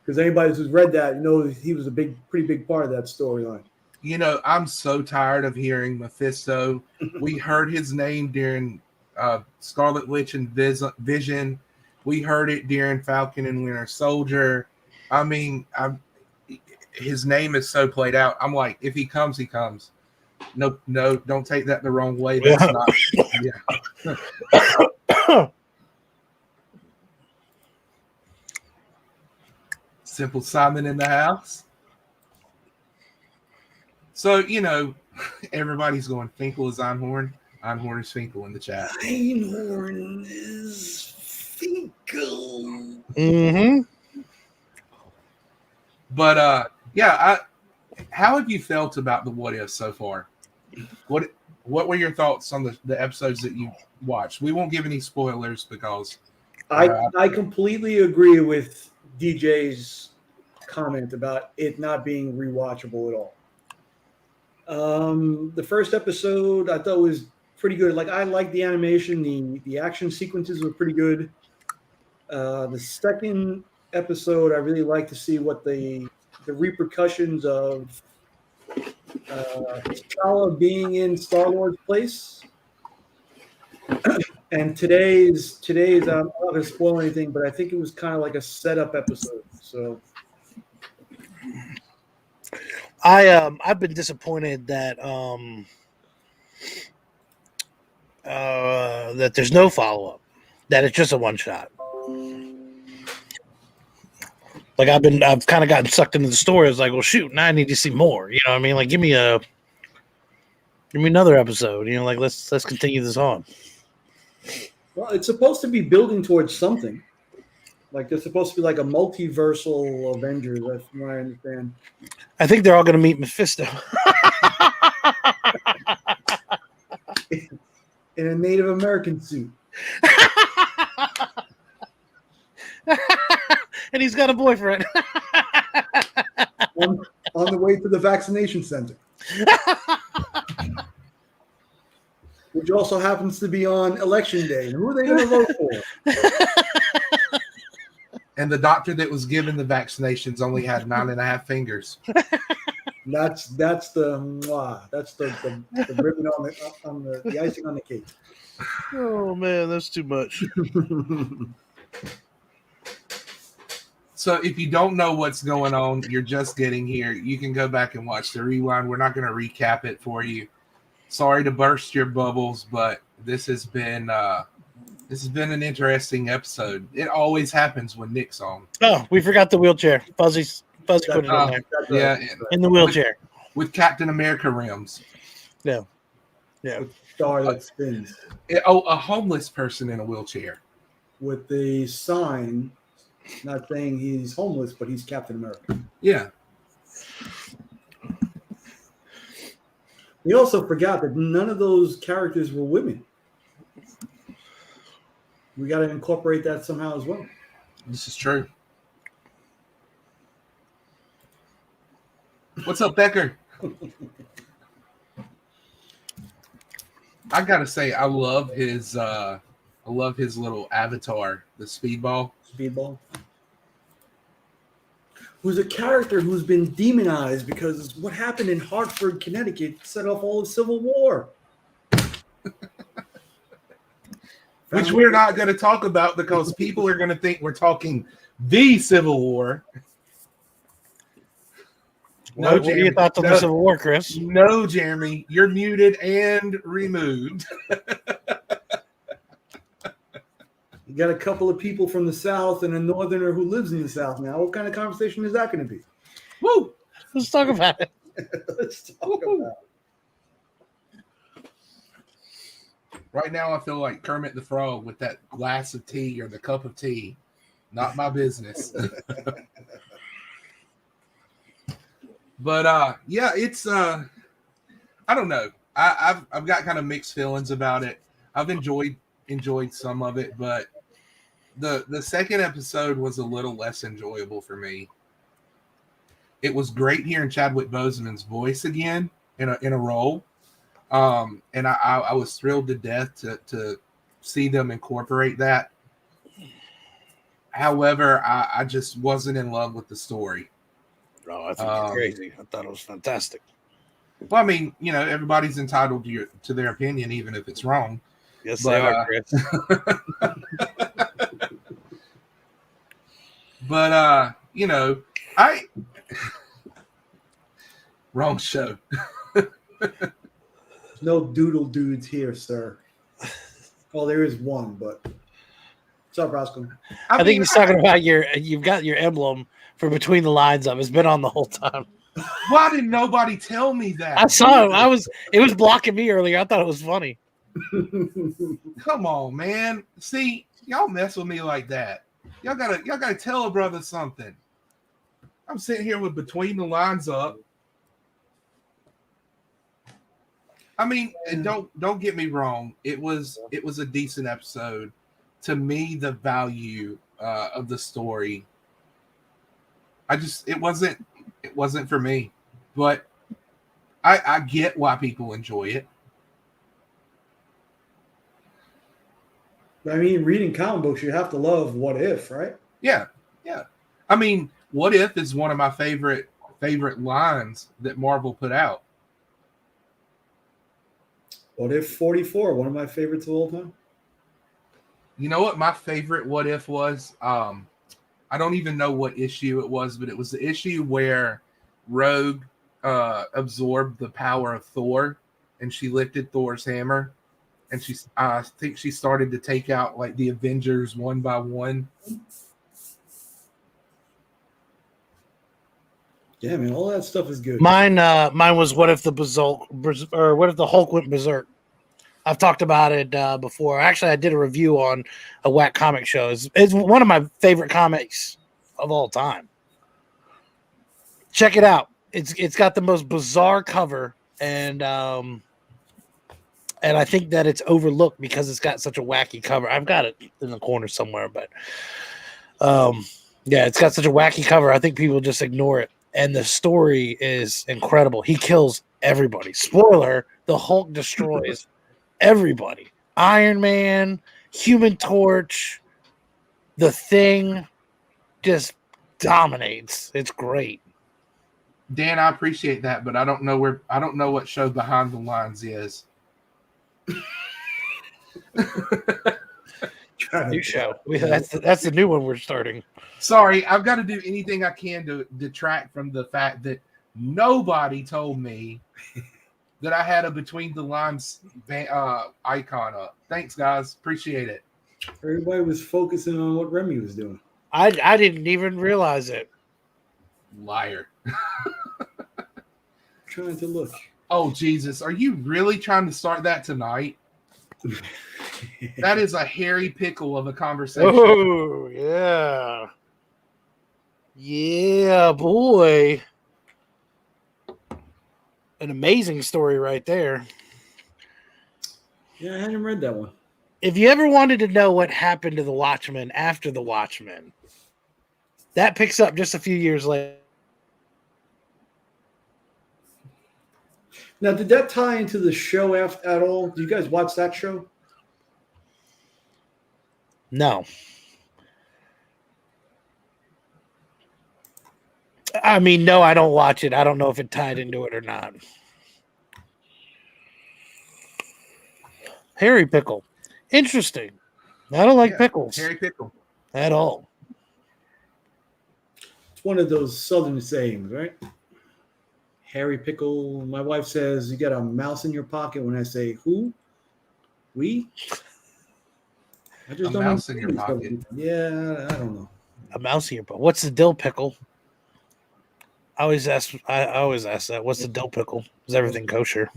Because anybody who's read that, he was a pretty big part of that storyline. I'm so tired of hearing Mephisto. We heard his name during Scarlet Witch and Vision. We heard it during Falcon and Winter Soldier. I mean, his name is so played out. I'm like, if he comes, he comes. No, don't take that the wrong way. That's not. Yeah. Simple Simon in the house. So, everybody's going, Finkel is Einhorn. Einhorn is Finkel in the chat. Einhorn is Finkel. Mm-hmm. But, how have you felt about the What If so far? What were your thoughts on the episodes that you watched? We won't give any spoilers because... I completely agree with DJ's comment about it not being rewatchable at all. The first episode I thought was pretty good. Like, I liked the animation, the action sequences were pretty good. The second episode, I really like to see what the repercussions of T'Challa being in Star-Lord's place. And today's I'm not going to spoil anything, but I think it was kind of like a setup episode. So I've been disappointed that that there's no follow-up, that it's just a one-shot. Like, I've kind of gotten sucked into the story. It's like, well, shoot, now I need to see more. You know what I mean? Like, give me another episode. Like, let's continue this on. Well, it's supposed to be building towards something. Like, there's supposed to be like a multiversal Avengers, that's from what I understand. I think they're all going to meet Mephisto. In a Native American suit. And he's got a boyfriend. on the way to the vaccination center. Which also happens to be on election day. Who are they going to vote for? And the doctor that was given the vaccinations only had 9.5 fingers. That's the ribbon on the icing on the cake. Oh man, that's too much. So if you don't know what's going on, you're just getting here, you can go back and watch the rewind. We're not going to recap it for you. Sorry to burst your bubbles, but this has been an interesting episode. It always happens when Nick's on. Oh, we forgot the wheelchair. Fuzzy put it in there. Yeah, in the wheelchair with Captain America rims. Yeah. Star that spins. A homeless person in a wheelchair with the sign, not saying he's homeless, but he's Captain America. Yeah. We also forgot that none of those characters were women. We got to incorporate that somehow as well. This is true. What's up, Becker? I gotta say, I love his little avatar, the Speedball. Speedball. Who's a character who's been demonized because what happened in Hartford, Connecticut set off all of Civil War. Which we're not going to talk about because people are going to think we're talking the Civil War. No, what are your thoughts on the Civil War, Chris? No, Jeremy, you're muted and removed. You got a couple of people from the South and a Northerner who lives in the South now. What kind of conversation is that going to be? Woo! Let's talk about it. Let's talk about it. Right now, I feel like Kermit the Frog with that glass of tea or the cup of tea. Not my business. But yeah, it's I don't know. I've got kind of mixed feelings about it. I've enjoyed enjoyed some of it, but the second episode was a little less enjoyable for me. It was great hearing Chadwick Boseman's voice again in a role, and I was thrilled to death to see them incorporate that. However, I just wasn't in love with the story. Oh, I think you're crazy. I thought it was fantastic. Well, I mean, everybody's entitled to their opinion, even if it's wrong. Yes, they are, Chris. But wrong show. No doodle dudes here, sir. Oh, there is one, but what's up, Roscoe? I think he's talking about you've got your emblem for Between the Lines up. It's been on the whole time. Why didn't nobody tell me that? I saw it. It was blocking me earlier. I thought it was funny. Come on, man. See, y'all mess with me like that. Y'all gotta tell a brother something. I'm sitting here with Between the Lines up. I mean, and don't get me wrong. It was a decent episode. To me, the value of the story, it wasn't for me. But I get why people enjoy it. I mean, reading comic books, you have to love What If, right? Yeah. I mean, What If is one of my favorite lines that Marvel put out. What If 44, one of my favorites of all time. You know what my favorite What If was? I don't even know what issue it was, but it was the issue where Rogue absorbed the power of Thor, and she lifted Thor's hammer, and I think she started to take out like the Avengers one by one. Yeah, man, all that stuff is good. Mine was What If What If the Hulk went berserk. I've talked about it before. Actually, I did a review on a whack comic show. It's one of my favorite comics of all time. Check it out. It's got the most bizarre cover, and I think that it's overlooked because it's got such a wacky cover. I've got it in the corner somewhere, but yeah, it's got such a wacky cover. I think people just ignore it. And the story is incredible. He kills everybody. Spoiler, the Hulk destroys everybody. Iron Man, Human Torch, the Thing just dominates. It's great. Dan, I appreciate that, but I don't know what show Behind the Lines is. New show. That's the new one we're starting. Sorry, I've got to do anything I can to detract from the fact that nobody told me that I had a Between the Lines icon up. Thanks, guys. Appreciate it. Everybody was focusing on what Remy was doing. I didn't even realize it. Liar. Trying to look. Oh, Jesus. Are you really trying to start that tonight? That is a hairy pickle of a conversation. Oh, yeah. Yeah, boy. An amazing story right there. Yeah, I hadn't read that one. If you ever wanted to know what happened to the Watchmen after the Watchmen, that picks up just a few years later. Now, did that tie into the show at all? Do you guys watch that show? No. I mean, no, I don't watch it. I don't know if it tied into it or not. Harry Pickle. Interesting. I don't like pickles. Harry Pickle. At all. It's one of those southern sayings, right? Harry Pickle. My wife says, you got a mouse in your pocket. When I say, who? We? I just don't mouse in your pocket. Yeah, I don't know. A mouse in your pocket. What's the dill pickle? I always ask that. What's the dill pickle? Is everything kosher?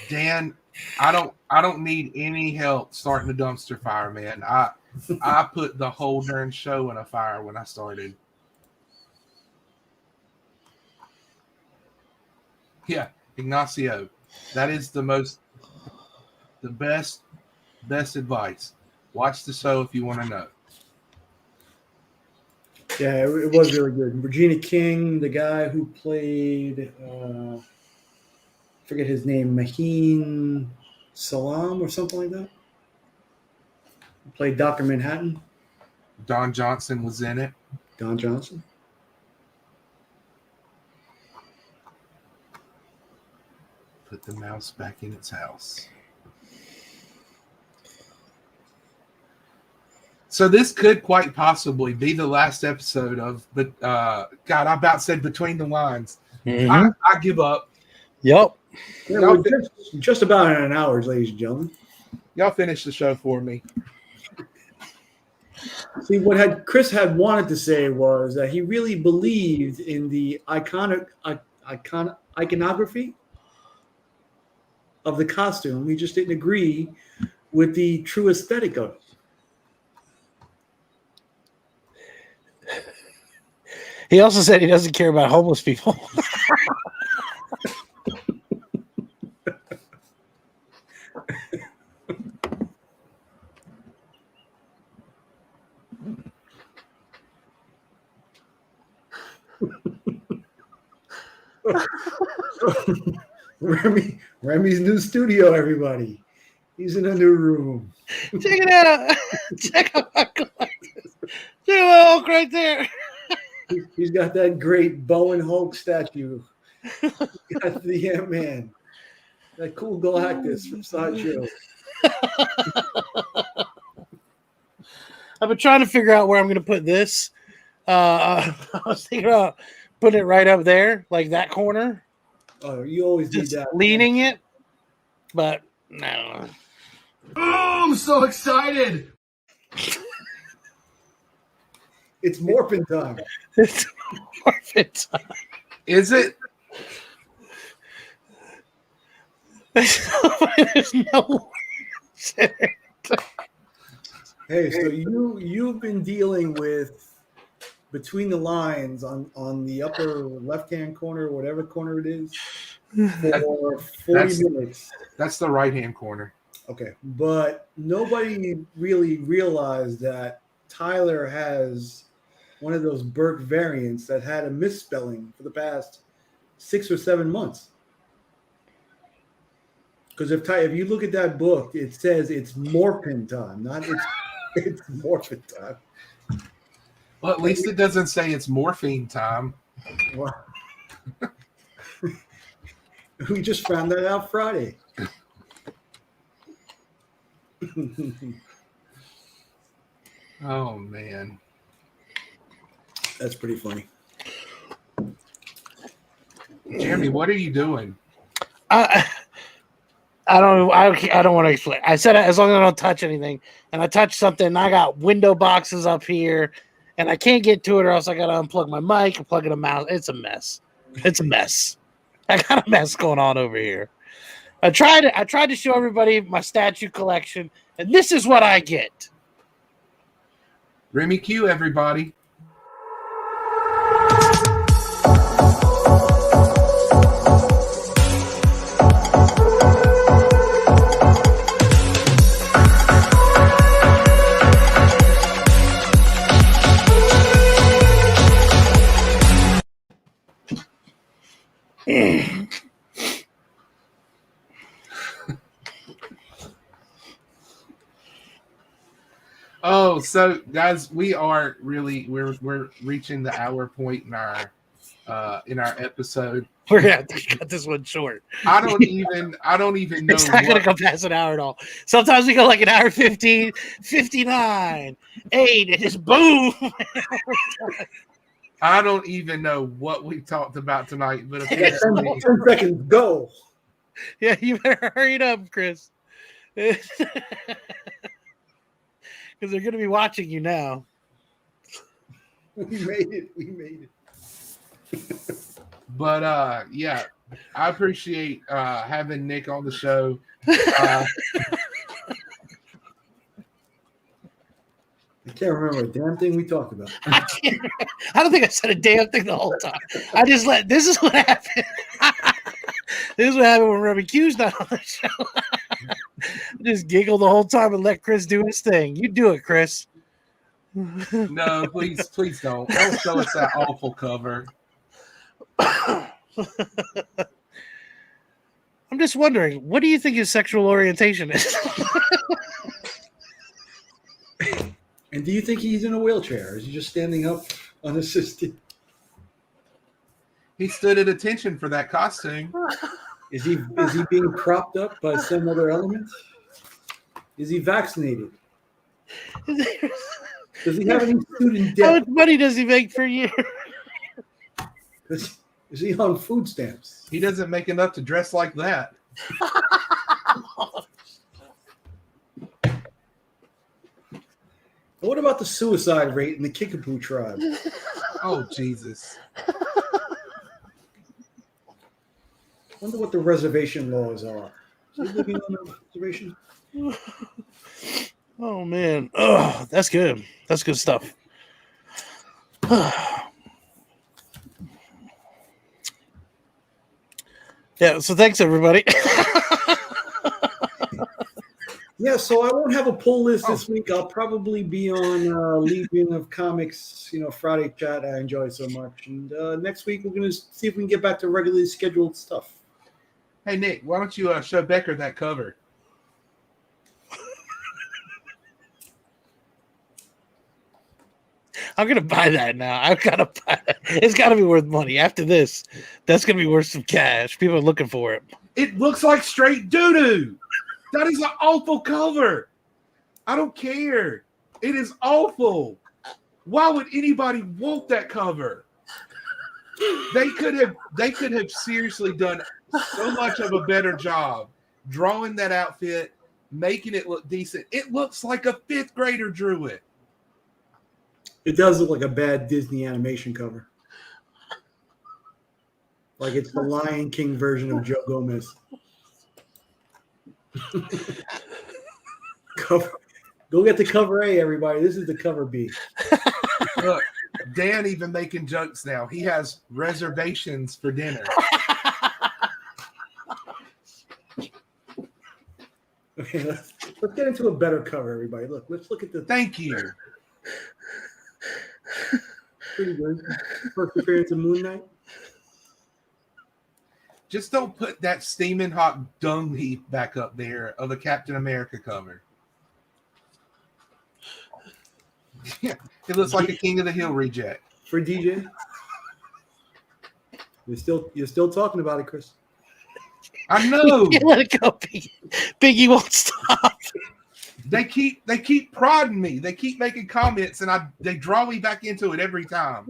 Dan, I don't need any help starting a dumpster fire, man. I put the whole darn show in a fire when I started. Yeah, Ignacio. That is the best best advice. Watch the show if you want to know. Yeah, it was really good. Regina King, the guy who played, forget his name, Maheen Salam or something like that. He played Dr. Manhattan. Don Johnson was in it. Don Johnson. Put the mouse back in its house. So this could quite possibly be the last episode of, but God, I about said Between the Lines. Mm-hmm. I give up. Yep. Yeah, we're just about in an hour, ladies and gentlemen. Y'all finish the show for me. See, what Chris had wanted to say was that he really believed in the iconography of the costume. He just didn't agree with the true aesthetic of it. He also said he doesn't care about homeless people. Remy's new studio, everybody. He's in a new room. Check it out. Check out my collectors. Check out Hulk right there. He's got that great Bowen Hulk statue. He's got the Ant-Man. That cool Galactus from Sideshow. I've been trying to figure out where I'm going to put this. I was thinking about putting it right up there, like that corner. Oh, you always do Just that. leaning it, but no. Oh, I'm so excited. It's morphin' time. It's perfect. Is it? There's no way. Hey, so you've been dealing with Between the Lines on the upper left-hand corner, whatever corner it is, for 40 minutes. That's the right-hand corner. Okay, but nobody really realized that Tyler has one of those Burke variants that had a misspelling for the past 6 or 7 months. Because if you look at that book, it says it's morphin' time, not it's morphin' time. Well, at least it doesn't say it's morphine time. Well, we just found that out Friday. Oh, man. That's pretty funny. Jeremy, what are you doing? I don't. I don't want to explain. I said as long as I don't touch anything, and I touched something. And I got window boxes up here, and I can't get to it, or else I got to unplug my mic and plug in a mouse. It's a mess. It's a mess. I got a mess going on over here. I tried to show everybody my statue collection, and this is what I get. Remy Q, everybody. Oh, so guys, we're reaching the hour point in our episode. We're gonna have to cut this one short. I don't even know. It's not gonna go past an hour at all. Sometimes we go like an hour 15, 59, 8, and just boom. I don't even know what we talked about tonight, but 10 seconds, go. Yeah, you better hurry it up, Chris. Because they're going to be watching you now. We made it. But yeah, I appreciate having Nick on the show. I can't remember a damn thing we talked about. I don't think I said a damn thing the whole time. I just this is what happened. This is what happened when RemyQ's not on the show. Just giggle the whole time and let Chris do his thing. You do it, Chris. No, please don't. Don't show us that awful cover. I'm just wondering, what do you think his sexual orientation is? And do you think he's in a wheelchair? Or is he just standing up unassisted? He stood at attention for that costume. Is he being propped up by some other element? Is he vaccinated? Does he have any student debt? How much money does he make per year? Is he on food stamps? He doesn't make enough to dress like that. What about the suicide rate in the Kickapoo tribe? Oh, Jesus. I wonder what the reservation laws are. Is he living on a reservation? Oh, man. Oh, that's good. That's good stuff. Yeah, so thanks, everybody. Yeah, so I won't have a pull list this week. I'll probably be on Legion of Comics, Friday chat. I enjoy it so much. And next week, we're going to see if we can get back to regularly scheduled stuff. Hey, Nick, why don't you show Becker that cover? I'm going to buy that now. I've got to buy it. It's got to be worth money. After this, that's going to be worth some cash. People are looking for it. It looks like straight doo-doo. That is an awful cover. I don't care. It is awful. Why would anybody want that cover? They could have seriously done so much of a better job drawing that outfit, making it look decent. It looks like a fifth grader drew it. It does look like a bad Disney animation cover. Like it's the Lion King version of Joe Gomez. Go get the cover A, everybody. This is the cover B. Look, Dan even making jokes now. He has reservations for dinner. Okay, let's get into a better cover, everybody. Let's look at the. Thank you. Pretty good. First appearance of Moon Knight. Just don't put that steaming hot dung heap back up there of a Captain America cover. Yeah, it looks like a King of the Hill reject. For DJ. You're still talking about it, Chris. I know. Let it go, Biggie. Biggie won't stop. They keep prodding me. They keep making comments, and they draw me back into it every time.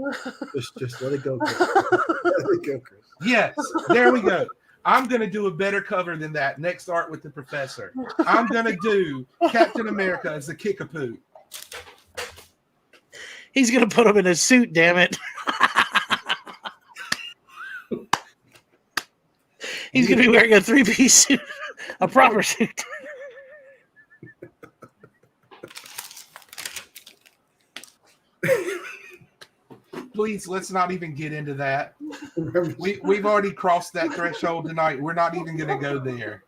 Just let it go, Chris. Let it go, Chris. Yes, there we go. I'm going to do a better cover than that. Next art with the professor. I'm going to do Captain America as the Kickapoo. He's going to put him in a suit, damn it. He's going to be wearing a three-piece suit, a proper suit. Please, let's not even get into that. We've already crossed that threshold tonight. We're not even going to go there.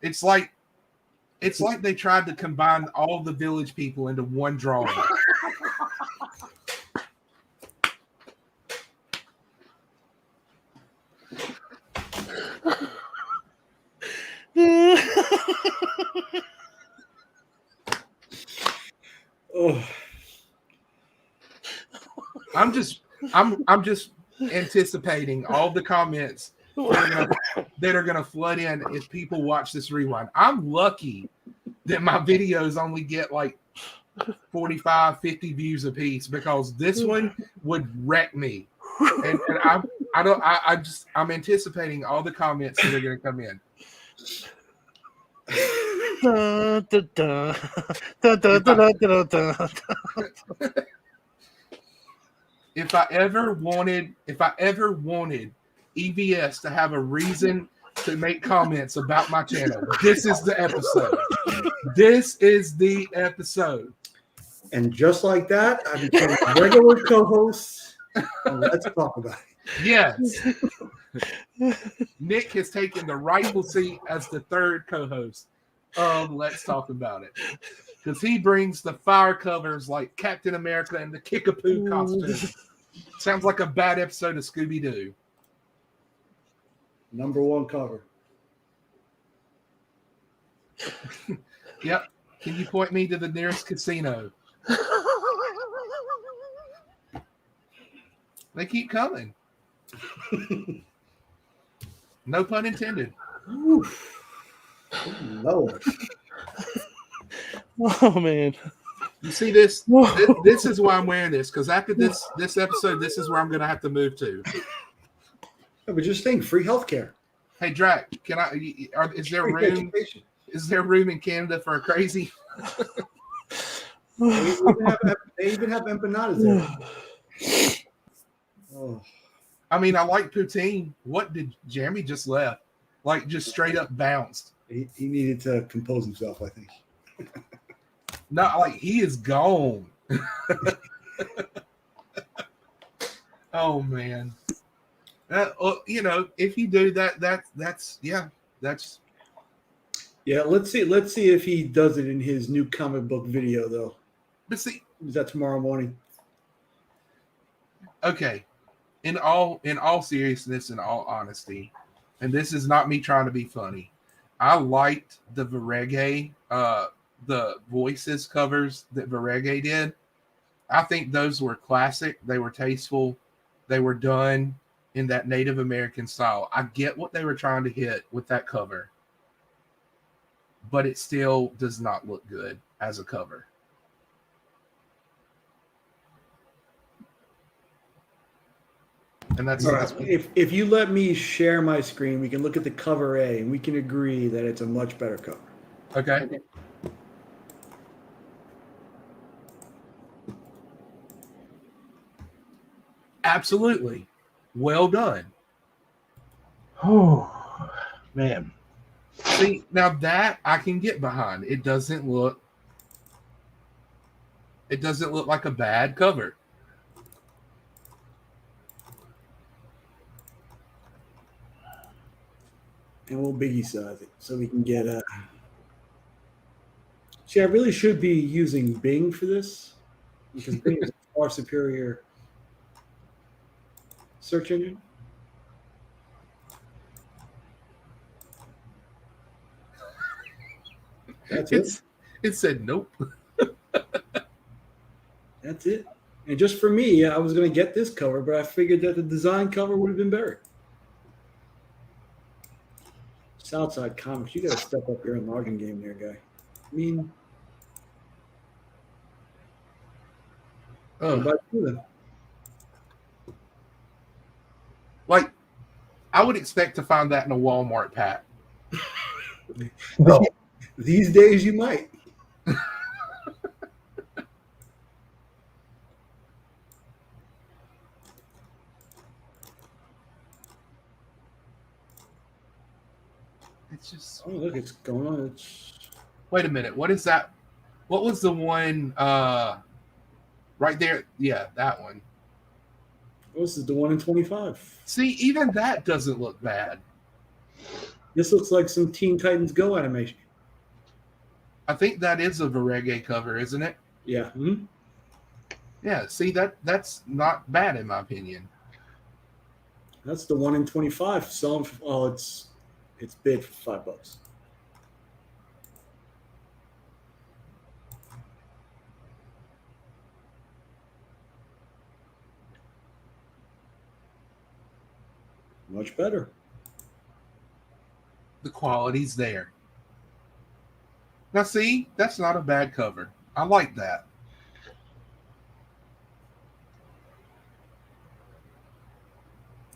It's like they tried to combine all the Village people into one drawing. Oh. I'm just anticipating all the comments that are gonna flood in if people watch this rewind. I'm lucky that my videos only get like 45, 50 views a piece, because this one would wreck me. And I'm anticipating all the comments that are gonna come in. If I ever wanted EVS to have a reason to make comments about my channel, this is the episode. This is the episode. And just like that, I became a regular co-host. And let's talk about it. Yes. Nick has taken the rightful seat as the third co-host. Let's Talk About It. Because he brings the fire covers like Captain America and the Kickapoo costume. Sounds like a bad episode of Scooby-Doo. #1 cover. Yep. Can you point me to the nearest casino? They keep coming. No pun intended. Lord. Oh man. You see this? This is why I'm wearing this, because after this episode, this is where I'm gonna have to move to. Yeah, but just think, free healthcare. Hey Drac, is there Free room? education. Is there room in Canada for a crazy? They even have empanadas there. Oh. I mean, I like poutine. What did Jeremy just left? Like, just straight up bounced. He needed to compose himself, I think. No, like he is gone. Oh man. If you do that, that's yeah. Let's see if he does it in his new comic book video, though. But see, is that tomorrow morning? Okay. In all seriousness and all honesty, and this is not me trying to be funny, I liked the Verege, the voices covers that Verege did. I think those were classic. They were tasteful. They were done in that Native American style. I get what they were trying to hit with that cover, but it still does not look good as a cover. And that's all right. If you let me share my screen, we can look at the cover A, and we can agree that it's a much better cover. Okay. Absolutely. Well done. Oh, man. See, now that I can get behind. It doesn't look like a bad cover. And we'll biggie size it so we can get a. See, I really should be using Bing for this because Bing is a far superior search engine. That's it. It said nope. That's it. And just for me, I was going to get this cover, but I figured that the design cover would have been better. Southside Comics, you got to step up your enlarging game there, guy. I mean, what about you then? Like, I would expect to find that in a Walmart pack. No. These days, you might. It's just. Oh, look, it's going on. Wait a minute. What is that? What was the one right there? Yeah, that one. Oh, this is the 1 in 25. See, even that doesn't look bad. This looks like some Teen Titans Go animation. I think that is a Verege cover, isn't it? Yeah. Mm-hmm. Yeah. See, that's not bad in my opinion. That's the 1 in 25. Selling. Oh, it's bid for $5. Much better. The quality's there. Now, see, that's not a bad cover. I like that.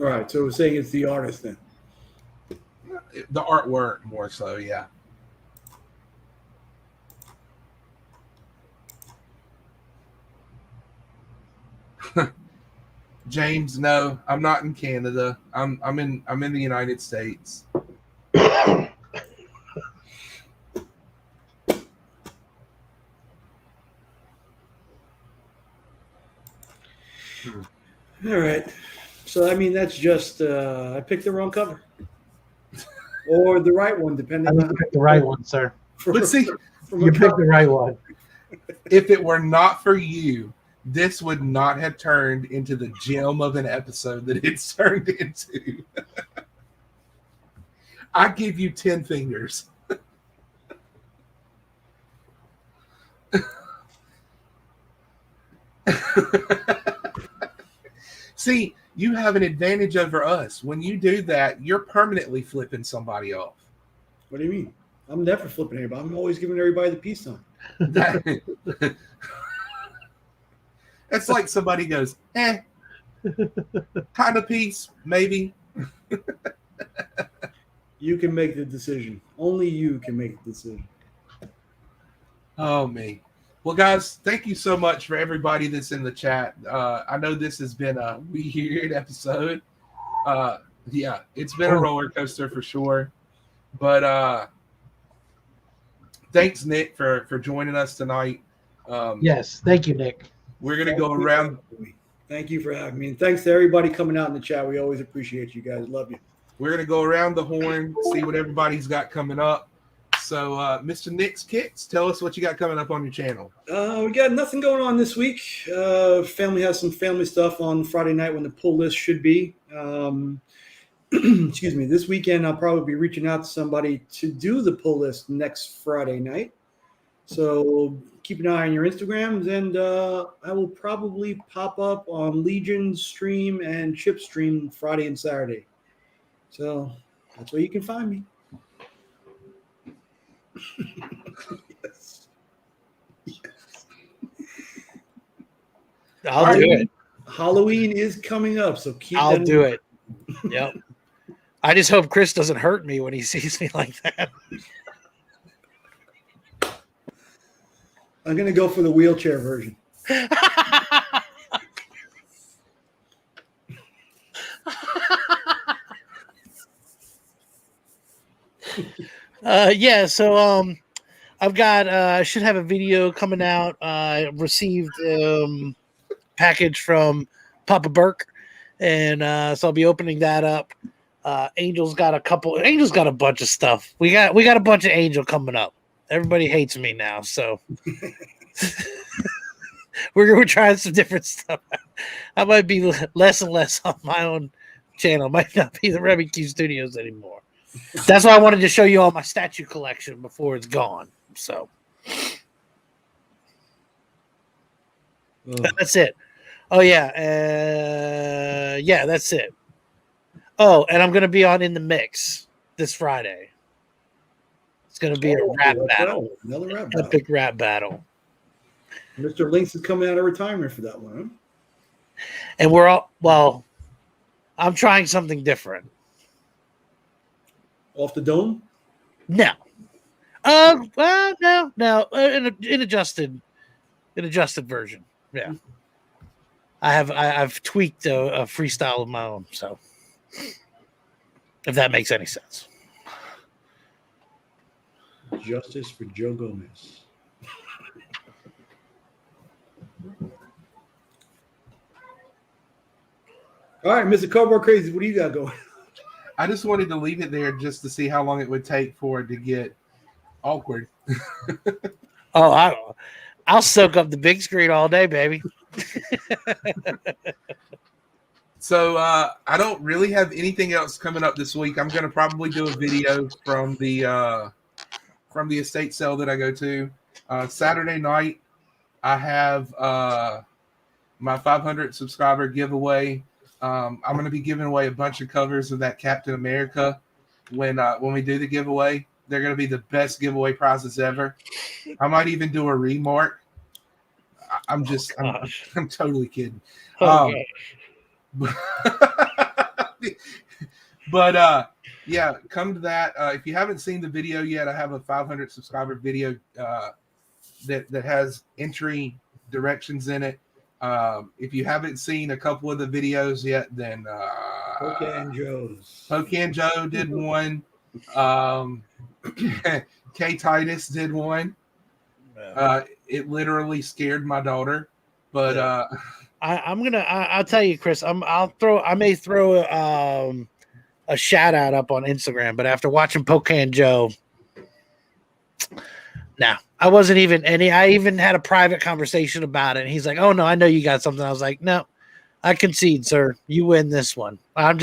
All right, so we're saying it's the artist then. The artwork more so, yeah. James, no, I'm not in Canada. I'm in the United States. All right. So, I mean, that's just, I picked the wrong cover. Or the right one, depending I on. think you picked the right one, sir. But see, You picked the right one. if it were not for you, this would not have turned into the gem of an episode that it's turned into. I give you 10 fingers. See, you have an advantage over us. When you do that, you're permanently flipping somebody off. What do you mean? I'm never flipping anybody. I'm always giving everybody the peace sign. That's like somebody goes, kind of peace, maybe. You can make the decision. Only you can make the decision. Oh, me. Well, guys, thank you so much for everybody that's in the chat. I know this has been a weird episode. Yeah, it's been a roller coaster for sure. But thanks, Nick, for joining us tonight. Yes, thank you, Nick. We're going to go around. Thank you for having me. And thanks to everybody coming out in the chat. We always appreciate you guys. Love you. We're going to go around the horn, see what everybody's got coming up. So, Mr. Nick's Kicks, tell us what you got coming up on your channel. We got nothing going on this week. Family has some family stuff on Friday night when the pull list should be. Excuse me. This weekend, I'll probably be reaching out to somebody to do the pull list next Friday night. So keep an eye on your Instagrams, and I will probably pop up on Legion's stream and Chip's stream Friday and Saturday. So that's where you can find me. Yes. I'll do it. Halloween is coming up, so I'll do it. Yep. I just hope Chris doesn't hurt me when he sees me like that. I'm going to go for the wheelchair version. Yeah, so I've got I should have a video coming out. I received package from Papa Burke, and so I'll be opening that up. Angel's got a bunch of stuff. We got a bunch of Angel coming up. Everybody hates me now, so we're trying some different stuff. I might be less and less on my own channel. Might not be the RemyQStudios anymore. That's why I wanted to show you all my statue collection before it's gone. So that's it. Oh yeah, yeah, that's it. Oh, and I'm gonna be on In the Mix this Friday. It's gonna be a rap battle, another rap battle, epic rap battle. Mr. Lynx is coming out of retirement for that one, huh? And we're all I'm trying something different. Off the dome? No. Well, no. In adjusted version. Yeah. I've tweaked a freestyle of my own. So, if that makes any sense. Justice for Joe Gomez. All right, Mr. Cardboard Crazies, what do you got going? I just wanted to leave it there just to see how long it would take for it to get awkward. Oh, I'll soak up the big screen all day, baby. So I don't really have anything else coming up this week. I'm going to probably do a video from the estate sale that I go to. Saturday night, I have my 500 subscriber giveaway. I'm going to be giving away a bunch of covers of that Captain America when we do the giveaway. They're going to be the best giveaway prizes ever. I might even do a remark. I'm totally kidding. But yeah, come to that. If you haven't seen the video yet, I have a 500 subscriber video that has entry directions in it. If you haven't seen a couple of the videos yet, then Pocan Joe did one. K Titus did one. It literally scared my daughter, but I'll tell you, Chris, I may throw a shout out up on Instagram, but after watching Pocan Joe, No, I wasn't even any. I even had a private conversation about it. And he's like, "Oh no, I know you got something." I was like, "No, I concede, sir. You win this one. I'll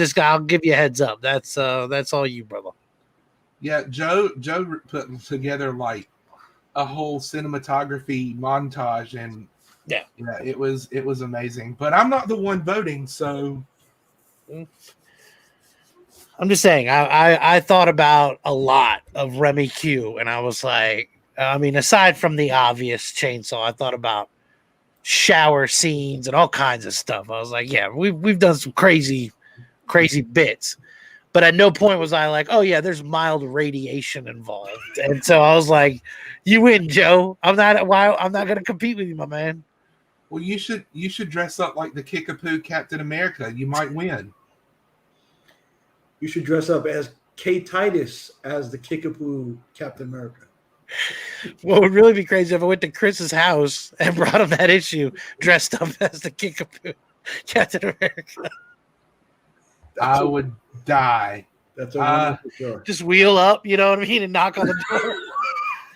give you a heads up. That's all you, brother." Yeah, Joe put together like a whole cinematography montage, and yeah, it was amazing. But I'm not the one voting, so I'm just saying. I thought about a lot of Remy Q, and I was like, I mean, aside from the obvious chainsaw, I thought about shower scenes and all kinds of stuff. I was like, yeah, we've done some crazy bits. But at no point was I like, oh yeah, there's mild radiation involved. And so I was like, you win, Joe. I'm not going to compete with you, my man. Well, you should dress up like the Kickapoo Captain America. You might win. You should dress up as Kay Titus as the Kickapoo Captain America. What would really be crazy if I went to Chris's house and brought him that issue dressed up as the Kickapoo Captain America. I would die. That's a for sure. Just wheel up, you know what I mean, and knock on the door.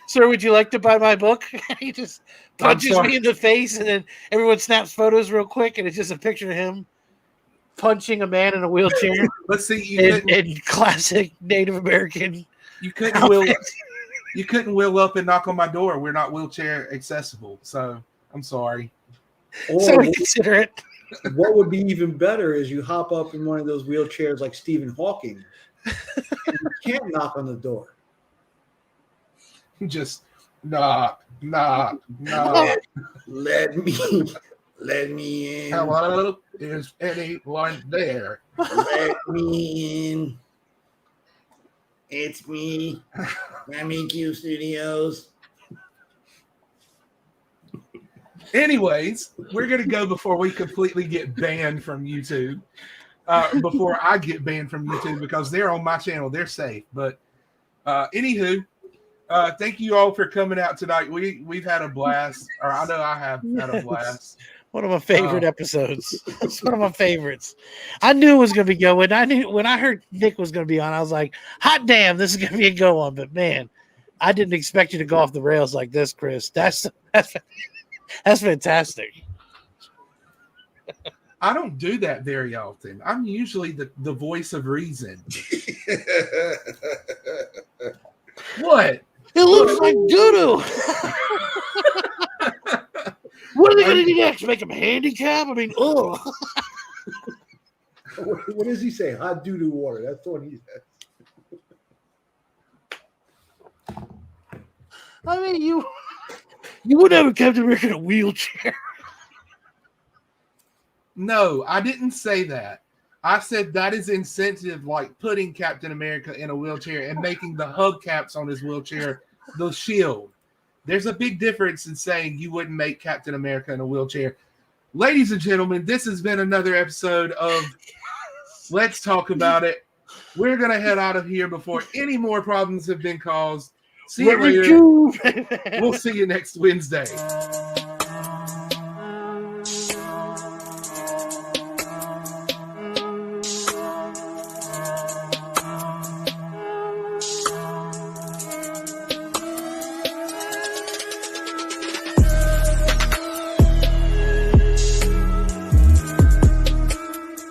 Sir, would you like to buy my book? He just punches me in the face, and then everyone snaps photos real quick, and it's just a picture of him punching a man in a wheelchair. Let's see, in classic Native American. You couldn't wheel up and knock on my door. We're not wheelchair accessible, so I'm sorry. So consider it. What would be even better is you hop up in one of those wheelchairs like Stephen Hawking. And you can't knock on the door. Just knock. Let me in. Hello, is anyone there? Let me in. It's me, RemyQStudios. Anyways, we're going to go before we completely get banned from YouTube. Before I get banned from YouTube, because they're on my channel. They're safe. But anywho, thank you all for coming out tonight. We've had a blast. Or I know I have had a blast. One of my favorite episodes. It's one of my favorites. I knew it was going to be good. When I heard Nick was going to be on, I was like, hot damn, this is going to be a go on. But man, I didn't expect you to go off the rails like this, Chris. That's fantastic. I don't do that very often. I'm usually the voice of reason. What? It looks like doo-doo. What are they going to do next? Make him handicap? I mean, oh. What does he say? Hot doo-doo water. That's what he says. I mean, you would have Captain America in a wheelchair. No, I didn't say that. I said that is insensitive, like putting Captain America in a wheelchair and making the hubcaps on his wheelchair the shield. There's a big difference in saying you wouldn't make Captain America in a wheelchair. Ladies and gentlemen, this has been another episode of Let's Talk About It. We're going to head out of here before any more problems have been caused. See you later. We'll see you next Wednesday.